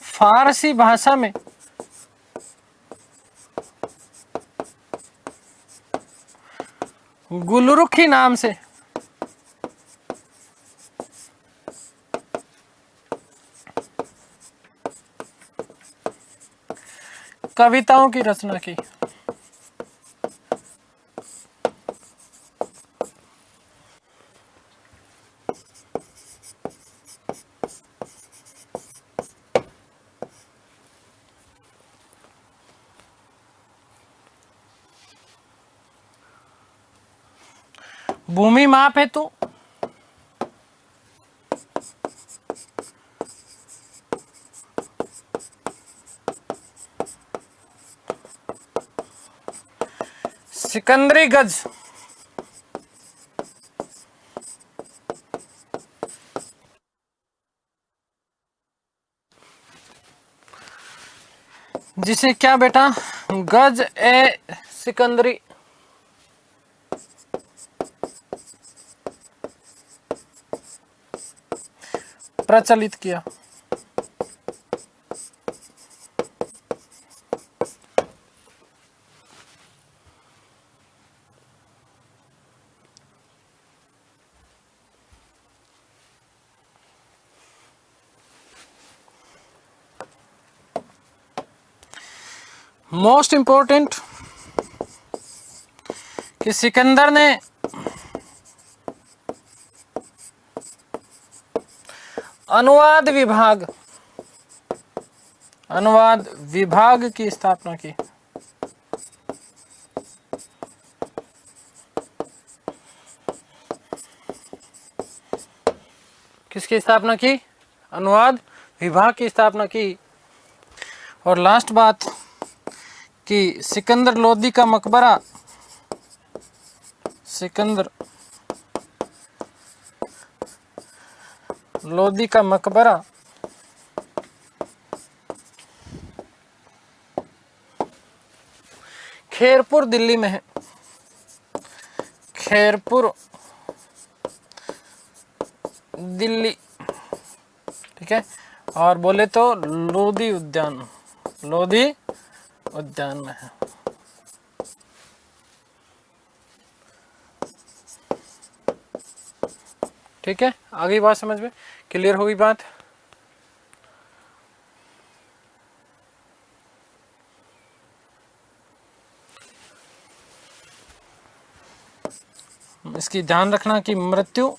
फारसी भाषा में गुलरुखी नाम से कविताओं की रचना की। भूमि माप हेतु सिकंदरी गज, जिसे क्या बेटा, गज ए सिकंदरी प्रचलित किया। मोस्ट इंपॉर्टेंट कि सिकंदर ने अनुवाद विभाग, अनुवाद विभाग की स्थापना की। किसकी स्थापना की? अनुवाद विभाग की स्थापना की। और लास्ट बात कि सिकंदर लोदी का मकबरा, सिकंदर लोदी का मकबरा खैरपुर दिल्ली में है, खैरपुर दिल्ली, ठीक है। और बोले तो लोधी उद्यान, लोधी उद्यान में है। ठीक है, आगे बात समझ में क्लियर होगी बात। इसकी ध्यान रखना कि मृत्यु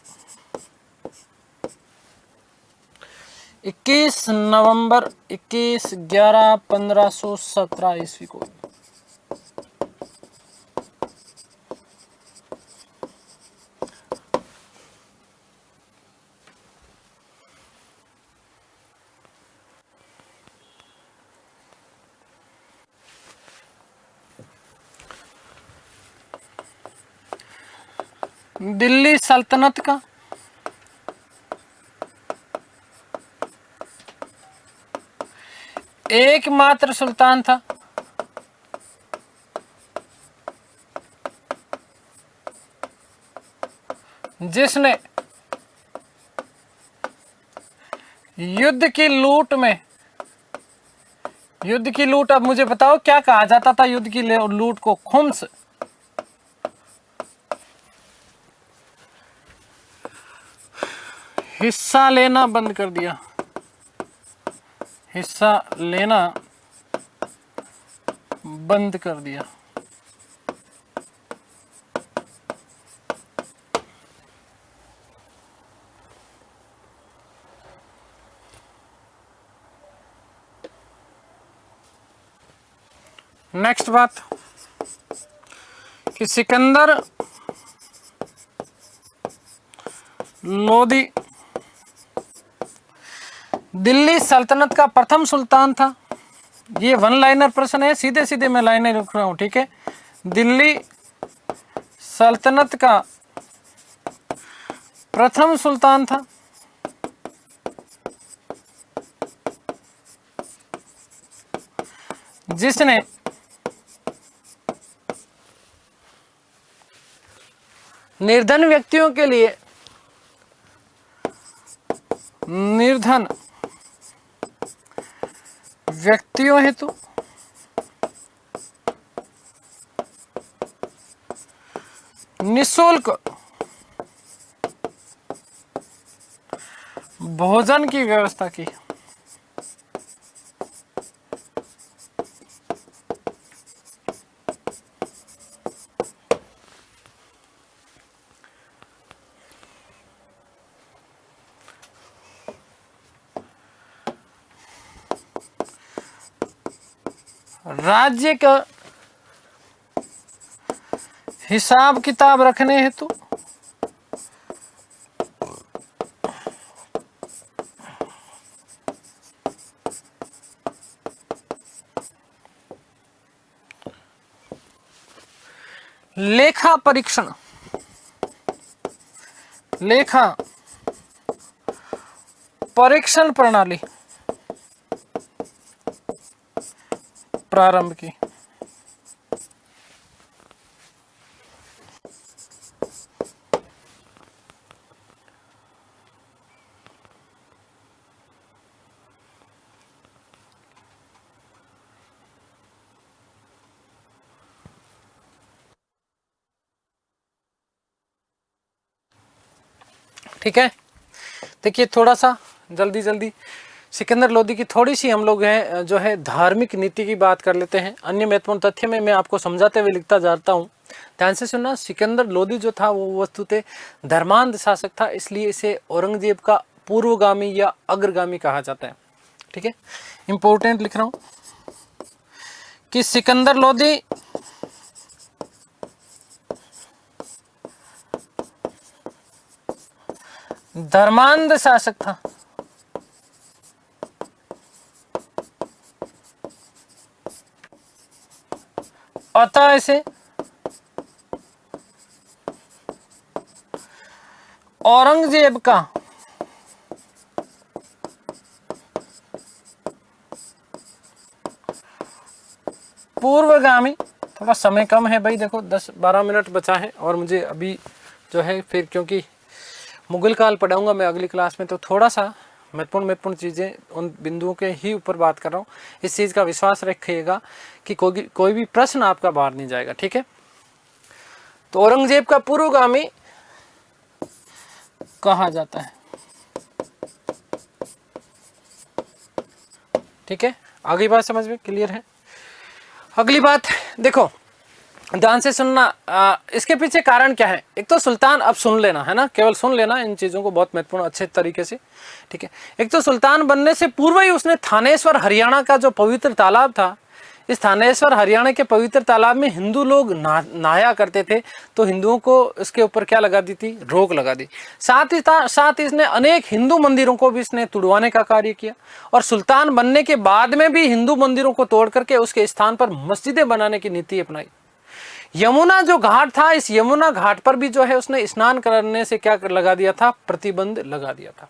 21 नवंबर 21/11/1517 ईस्वी को। दिल्ली सल्तनत का एकमात्र सुल्तान था जिसने युद्ध की लूट में, युद्ध की लूट, अब मुझे बताओ क्या कहा जाता था युद्ध की लूट को? खुम्स। हिस्सा लेना बंद कर दिया, हिस्सा लेना बंद कर दिया। नेक्स्ट बात कि सिकंदर लोदी दिल्ली सल्तनत का प्रथम सुल्तान था। ये वन लाइनर प्रश्न है, सीधे सीधे मैं लाइनें लिख रहा हूं, ठीक है। दिल्ली सल्तनत का प्रथम सुल्तान था जिसने निर्धन व्यक्तियों के लिए, निर्धन व्यक्तियों हेतु निःशुल्क भोजन की व्यवस्था की। राज्य का हिसाब किताब रखने हेतु लेखा परीक्षण, लेखा परीक्षण प्रणाली प्रारंभ की। ठीक है, देखिए थोड़ा सा जल्दी जल्दी सिकंदर लोदी की थोड़ी सी हम लोग हैं जो है धार्मिक नीति की बात कर लेते हैं। अन्य महत्वपूर्ण तथ्य में मैं आपको समझाते हुए लिखता जाता हूँ, ध्यान से सुनना। सिकंदर लोदी जो था वो वस्तुतः धर्मांध शासक था, इसलिए इसे औरंगजेब का पूर्वगामी या अग्रगामी कहा जाता है। ठीक है, इंपॉर्टेंट लिख रहा हूं कि सिकंदर लोदी धर्मांध शासक था। अतः इसे औरंगजेब का पूर्वगामी, थोड़ा समय कम है भाई, देखो 10-12 मिनट बचा है और मुझे अभी जो है फिर, क्योंकि मुगल काल पढ़ाऊंगा मैं अगली क्लास में, तो थोड़ा सा महत्वपूर्ण चीज़ें उन बिंदुओं के ही ऊपर बात कर रहा हूँ। इस चीज़ का विश्वास रखिएगा कि कोई भी प्रश्न आपका बाहर नहीं जाएगा। ठीक है, तो औरंगजेब का पूर्वगामी कहा जाता है। ठीक है, आगे बात समझ में क्लियर है। अगली बात देखो, ध्यान से सुनना। इसके पीछे कारण क्या है? एक तो सुल्तान, अब सुन लेना है ना, केवल सुन लेना इन चीज़ों को बहुत महत्वपूर्ण अच्छे तरीके से। ठीक है, एक तो सुल्तान बनने से पूर्व ही उसने थानेश्वर हरियाणा का जो पवित्र तालाब था, इस थानेश्वर हरियाणा के पवित्र तालाब में हिंदू लोग नहाया करते थे, तो हिंदुओं को इसके ऊपर क्या लगा दी थी? रोक लगा दी। साथ ही इसने अनेक हिंदू मंदिरों को भी इसने तुड़वाने का कार्य किया, और सुल्तान बनने के बाद में भी हिंदू मंदिरों को तोड़ करके उसके स्थान पर मस्जिदें बनाने की नीति अपनाई। यमुना जो घाट था, इस यमुना घाट पर भी जो है उसने स्नान करने से क्या लगा दिया था? प्रतिबंध लगा दिया था।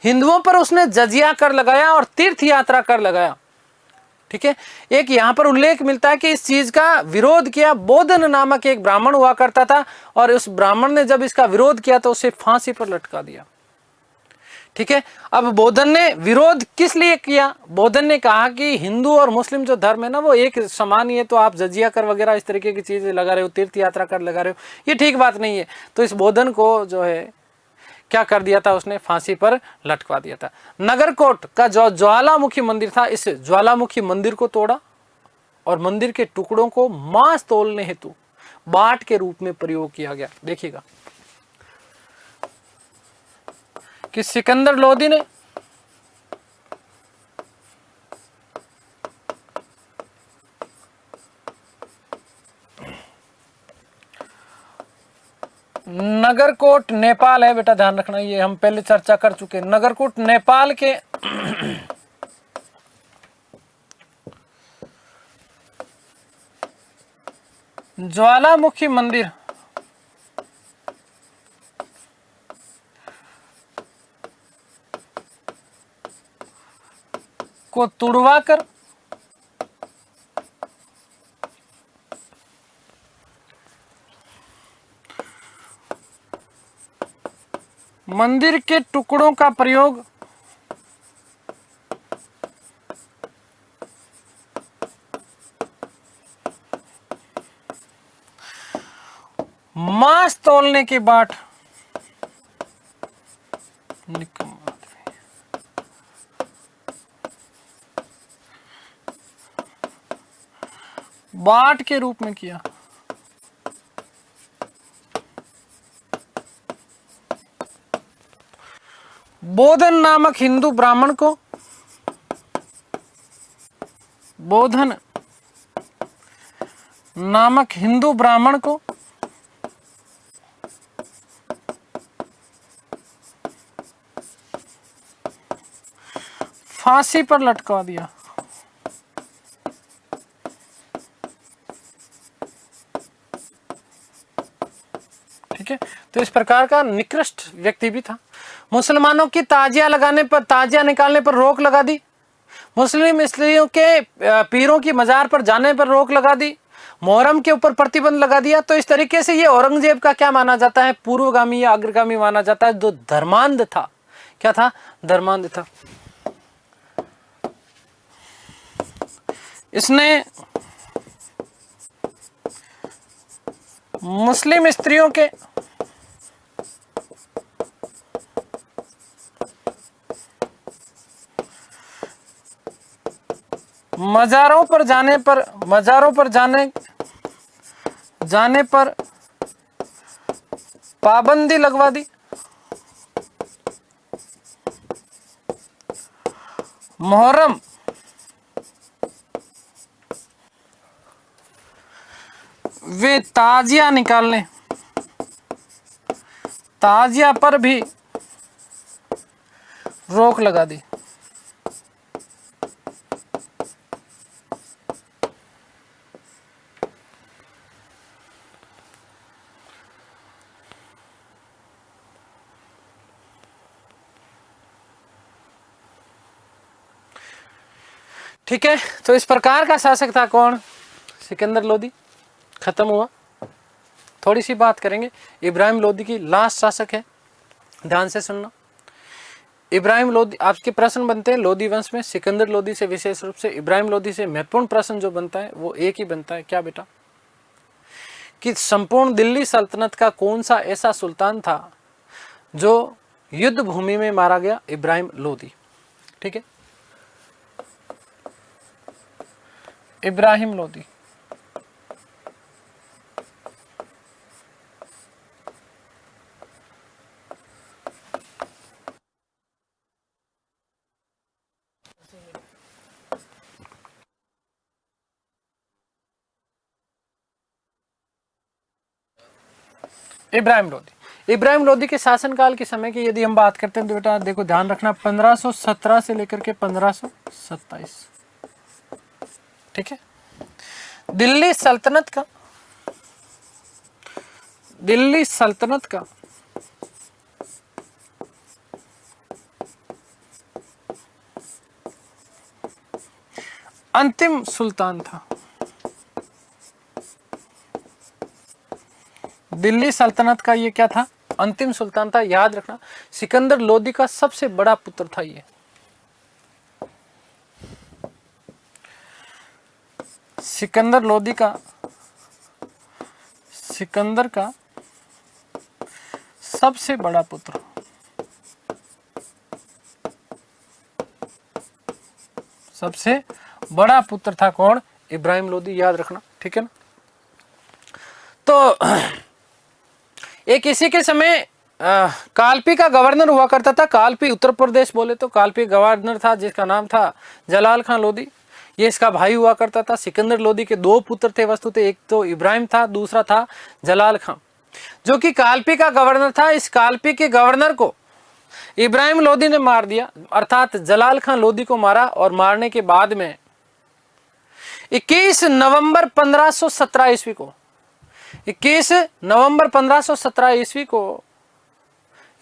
हिंदुओं पर उसने जजिया कर लगाया और तीर्थ यात्रा कर लगाया। ठीक है, एक यहाँ पर उल्लेख मिलता है कि इस चीज का विरोध किया बोधन नामक एक ब्राह्मण हुआ करता था, और उस ब्राह्मण ने जब इसका विरोध किया तो उसे फांसी पर लटका दिया। ठीक है, अब बोधन ने विरोध किस लिए किया? बोधन ने कहा कि हिंदू और मुस्लिम जो धर्म है ना वो एक समान ही है, तो आप जजिया कर वगैरह इस तरीके की चीजें लगा रहे हो, तीर्थ यात्रा कर लगा रहे हो, ये ठीक बात नहीं है। तो इस बोधन को जो है क्या कर दिया था? उसने फांसी पर लटका दिया था। नगरकोट का जो ज्वालामुखी मंदिर था, इस ज्वालामुखी मंदिर को तोड़ा और मंदिर के टुकड़ों को मांस तोलने हेतु बाट के रूप में प्रयोग किया गया। देखिएगा कि सिकंदर लोदी ने नगरकोट नेपाल है बेटा, ध्यान रखना, ये हम पहले चर्चा कर चुके हैं। नगरकोट नेपाल के ज्वालामुखी मंदिर को तुड़वाकर मंदिर के टुकड़ों का प्रयोग मांस तोलने की बाट बाट के रूप में किया। बोधन नामक हिंदू ब्राह्मण को बोधन नामक हिंदू ब्राह्मण को फांसी पर लटका दिया। ठीक है, तो इस प्रकार का निकृष्ट व्यक्ति भी था। मुसलमानों की ताजिया निकालने पर रोक लगा दी। मुस्लिम स्त्रियों के पीरों की मजार पर जाने पर रोक लगा दी। मुहर्रम के ऊपर प्रतिबंध लगा दिया। तो इस तरीके से ये औरंगजेब का क्या माना जाता है? पूर्वगामी या अग्रगामी माना जाता है, जो धर्मांध था। क्या था? धर्मांध था। इसने मुस्लिम स्त्रियों के मजारों पर जाने पर पाबंदी लगवा दी। मुहर्रम, वे ताजिया निकालने, ताजिया पर भी रोक लगा दी। ठीक है, तो इस प्रकार का शासक था कौन? सिकंदर लोदी। खत्म हुआ। थोड़ी सी बात करेंगे, इब्राहिम लोदी की लास्ट शासक है, ध्यान से सुनना। इब्राहिम लोदी, आपके प्रश्न बनते हैं लोदी वंश में सिकंदर लोदी से, विशेष रूप से इब्राहिम लोदी से महत्वपूर्ण प्रश्न जो बनता है वो एक ही बनता है, क्या बेटा? कि संपूर्ण दिल्ली सल्तनत का कौन सा ऐसा सुल्तान था जो युद्ध भूमि में मारा गया? इब्राहिम लोदी। ठीक है, इब्राहिम लोदी। इब्राहिम लोदी, इब्राहिम लोदी के शासनकाल के समय की यदि हम बात करते हैं तो बेटा देखो ध्यान रखना, 1517 से लेकर के 1527। ठीक है, दिल्ली सल्तनत का, दिल्ली सल्तनत का अंतिम सुल्तान था। दिल्ली सल्तनत का ये क्या था? अंतिम सुल्तान था। याद रखना, सिकंदर लोदी का सबसे बड़ा पुत्र था ये। सिकंदर लोदी का, सिकंदर का सबसे बड़ा पुत्र, सबसे बड़ा पुत्र था कौन? इब्राहिम लोदी। याद रखना, ठीक है ना। तो एक इसी के समय कालपी का गवर्नर हुआ करता था। कालपी उत्तर प्रदेश बोले तो कालपी गवर्नर था जिसका नाम था जलाल खान लोदी। ये इसका भाई हुआ करता था। सिकंदर लोदी के दो पुत्र थे वस्तुतः, एक तो इब्राहिम था, दूसरा था जलाल खान, जो कि कालपी का गवर्नर था। इस कालपी के गवर्नर को इब्राहिम लोदी ने मार दिया, अर्थात जलाल खान लोदी को मारा। और मारने के बाद में 21 नवंबर 1517 ईस्वी को, 21 नवंबर 1517 ईस्वी को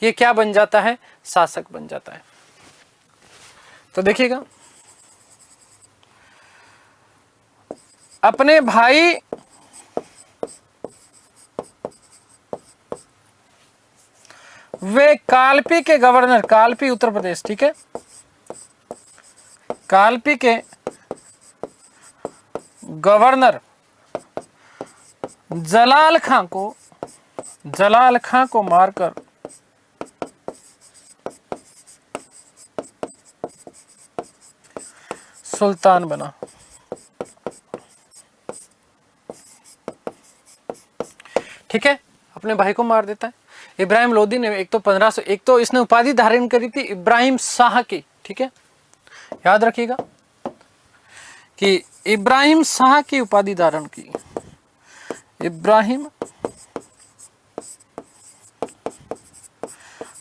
ये क्या बन जाता है? शासक बन जाता है। तो देखिएगा, अपने भाई वे कालपी के गवर्नर, कालपी उत्तर प्रदेश, ठीक है, कालपी के गवर्नर जलाल खां को मारकर सुल्तान बना। ठीक है, अपने भाई को मार देता है। इब्राहिम लोदी ने एक तो इसने उपाधि धारण करी थी इब्राहिम शाह की। ठीक है, याद रखिएगा कि इब्राहिम शाह की उपाधि धारण की, इब्राहिम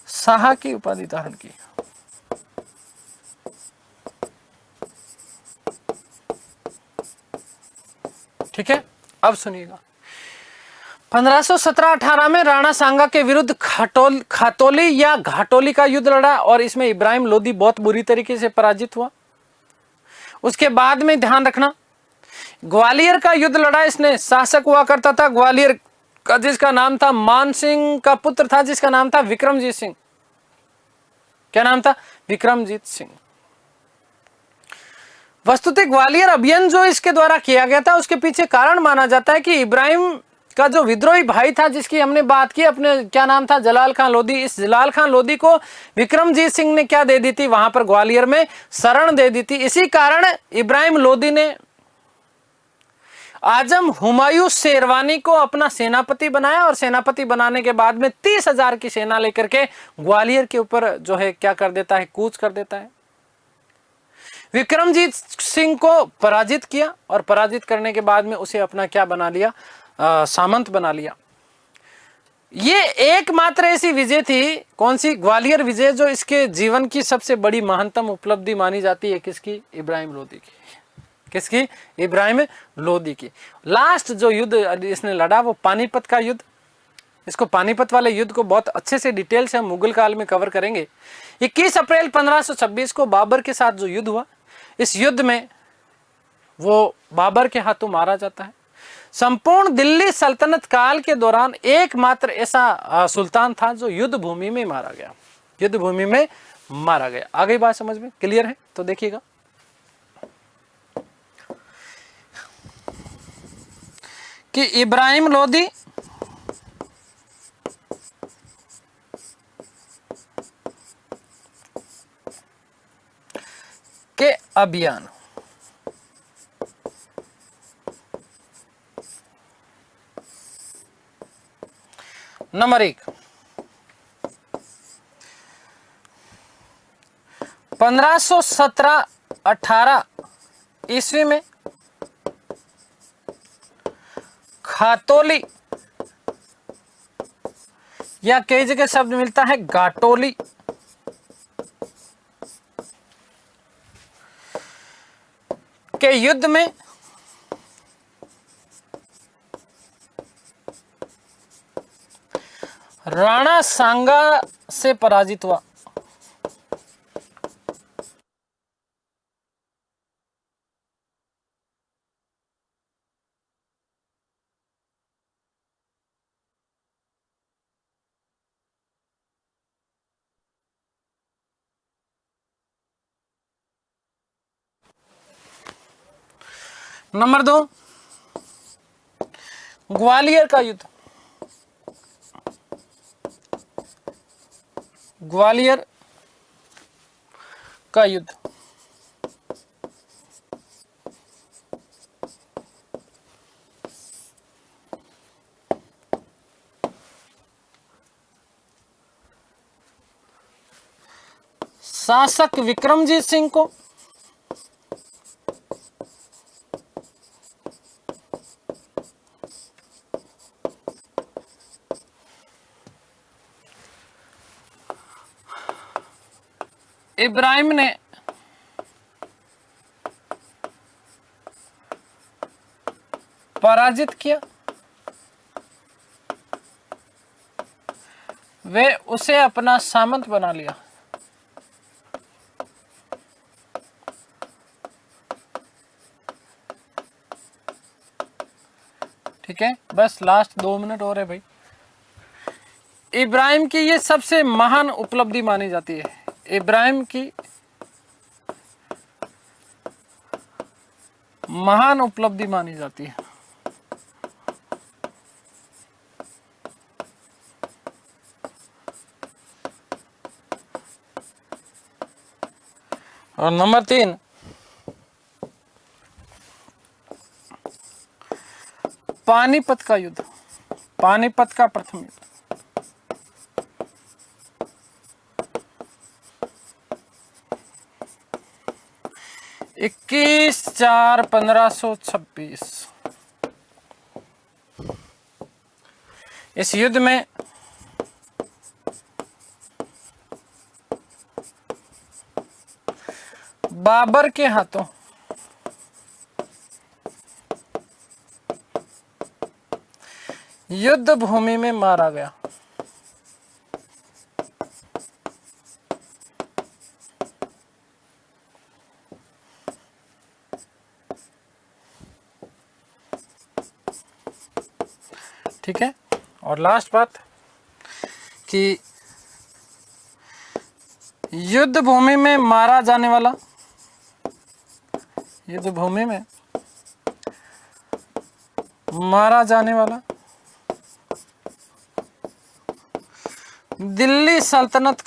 शाह की उपाधि धारण की। ठीक है, अब सुनिएगा, 1517-18 में राणा सांगा के विरुद्ध खातोली या घाटोली का युद्ध लड़ा और इसमें इब्राहिम लोदी बहुत बुरी तरीके से पराजित हुआ। उसके बाद में ध्यान रखना, ग्वालियर का युद्ध लड़ा इसने। शासक हुआ करता था ग्वालियर का जिसका नाम था मान सिंह का पुत्र था जिसका नाम था विक्रमजीत सिंह। क्या नाम था? विक्रमजीत सिंह। वस्तुतः ग्वालियर अभियान जो इसके द्वारा किया गया था उसके पीछे कारण माना जाता है कि इब्राहिम का जो विद्रोही भाई था जिसकी हमने बात की, अपने क्या नाम था? जलाल खान लोदी। इस जलाल खान लोदी को विक्रमजीत सिंह ने क्या दे दी थी? वहां पर ग्वालियर में शरण दे दी थी। इसी कारण इब्राहिम लोदी ने आजम हुमायूं शेरवानी को अपना सेनापति बनाया और सेनापति बनाने के बाद में 30,000 की सेना लेकर के ग्वालियर के ऊपर जो है क्या कर देता है? कूच कर देता है। विक्रमजीत सिंह को पराजित किया और पराजित करने के बाद में उसे अपना क्या बना लिया, सामंत बना लिया। ये एकमात्र ऐसी विजय थी, कौन सी, ग्वालियर विजय, जो इसके जीवन की सबसे बड़ी महानतम उपलब्धि मानी जाती है। किसकी? इब्राहिम लोदी की। किसकी? इब्राहिम लोदी की। लास्ट जो युद्ध इसने लड़ा वो पानीपत का युद्ध। इसको पानीपत वाले युद्ध को बहुत अच्छे से डिटेल से हम मुगल काल में कवर करेंगे। 21 अप्रैल 1526 को बाबर के साथ जो युद्ध हुआ, इस युद्ध में वो बाबर के हाथों मारा जाता है। संपूर्ण दिल्ली सल्तनत काल के दौरान एकमात्र ऐसा सुल्तान था जो युद्ध भूमि में मारा गया, युद्ध भूमि में मारा गया। आगे बात समझ में क्लियर है? तो देखिएगा, कि इब्राहिम लोदी के अभियान, नंबर 1, 1517-18 ईस्वी में खातोली, या कई जगह शब्द मिलता है गाटोली, के युद्ध में राणा सांगा से पराजित हुआ। नंबर 2, ग्वालियर का युद्ध। ग्वालियर का युद्ध शासक विक्रमजीत सिंह को इब्राहिम ने पराजित किया, वे उसे अपना सामंत बना लिया। ठीक है, बस लास्ट 2 मिनट और है भाई। इब्राहिम की ये सबसे महान उपलब्धि मानी जाती है। इब्राहिम की महान उपलब्धि मानी जाती है। और नंबर 3, पानीपत का युद्ध, पानीपत का प्रथम युद्ध। 21/4/1526 इस युद्ध में बाबर के हाथों युद्ध भूमि में मारा गया। ठीक है, और लास्ट बात कि युद्ध भूमि में मारा जाने वाला, युद्ध भूमि में मारा जाने वाला दिल्ली सल्तनत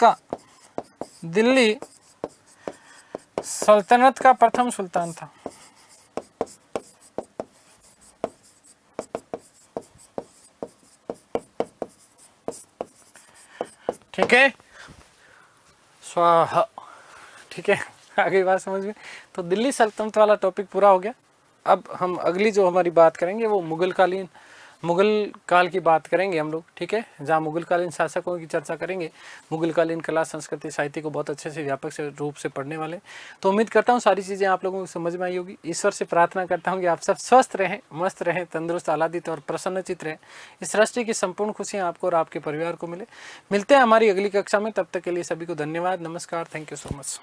का प्रथम सुल्तान था। ठीक है, स्वाहा। ठीक है। आ गई बात समझ में। तो दिल्ली सल्तनत वाला टॉपिक पूरा हो गया। अब हम अगली जो हमारी बात करेंगे वो मुगल काल की बात करेंगे हम लोग, ठीक है, जहाँ मुगलकालीन शासकों की चर्चा करेंगे। मुगलकालीन कला संस्कृति साहित्य को बहुत अच्छे से व्यापक से रूप से पढ़ने वाले। तो उम्मीद करता हूँ सारी चीज़ें आप लोगों को समझ में आई होगी। ईश्वर से प्रार्थना करता हूँ कि आप सब स्वस्थ रहें, मस्त रहें, तंदुरुस्त, आह्लादित और प्रसन्नचित रहें। इस सृष्टि की संपूर्ण खुशियाँ आपको और आपके परिवार को मिले। मिलते हैं हमारी अगली कक्षा में, तब तक के लिए सभी को धन्यवाद, नमस्कार, थैंक यू सो मच।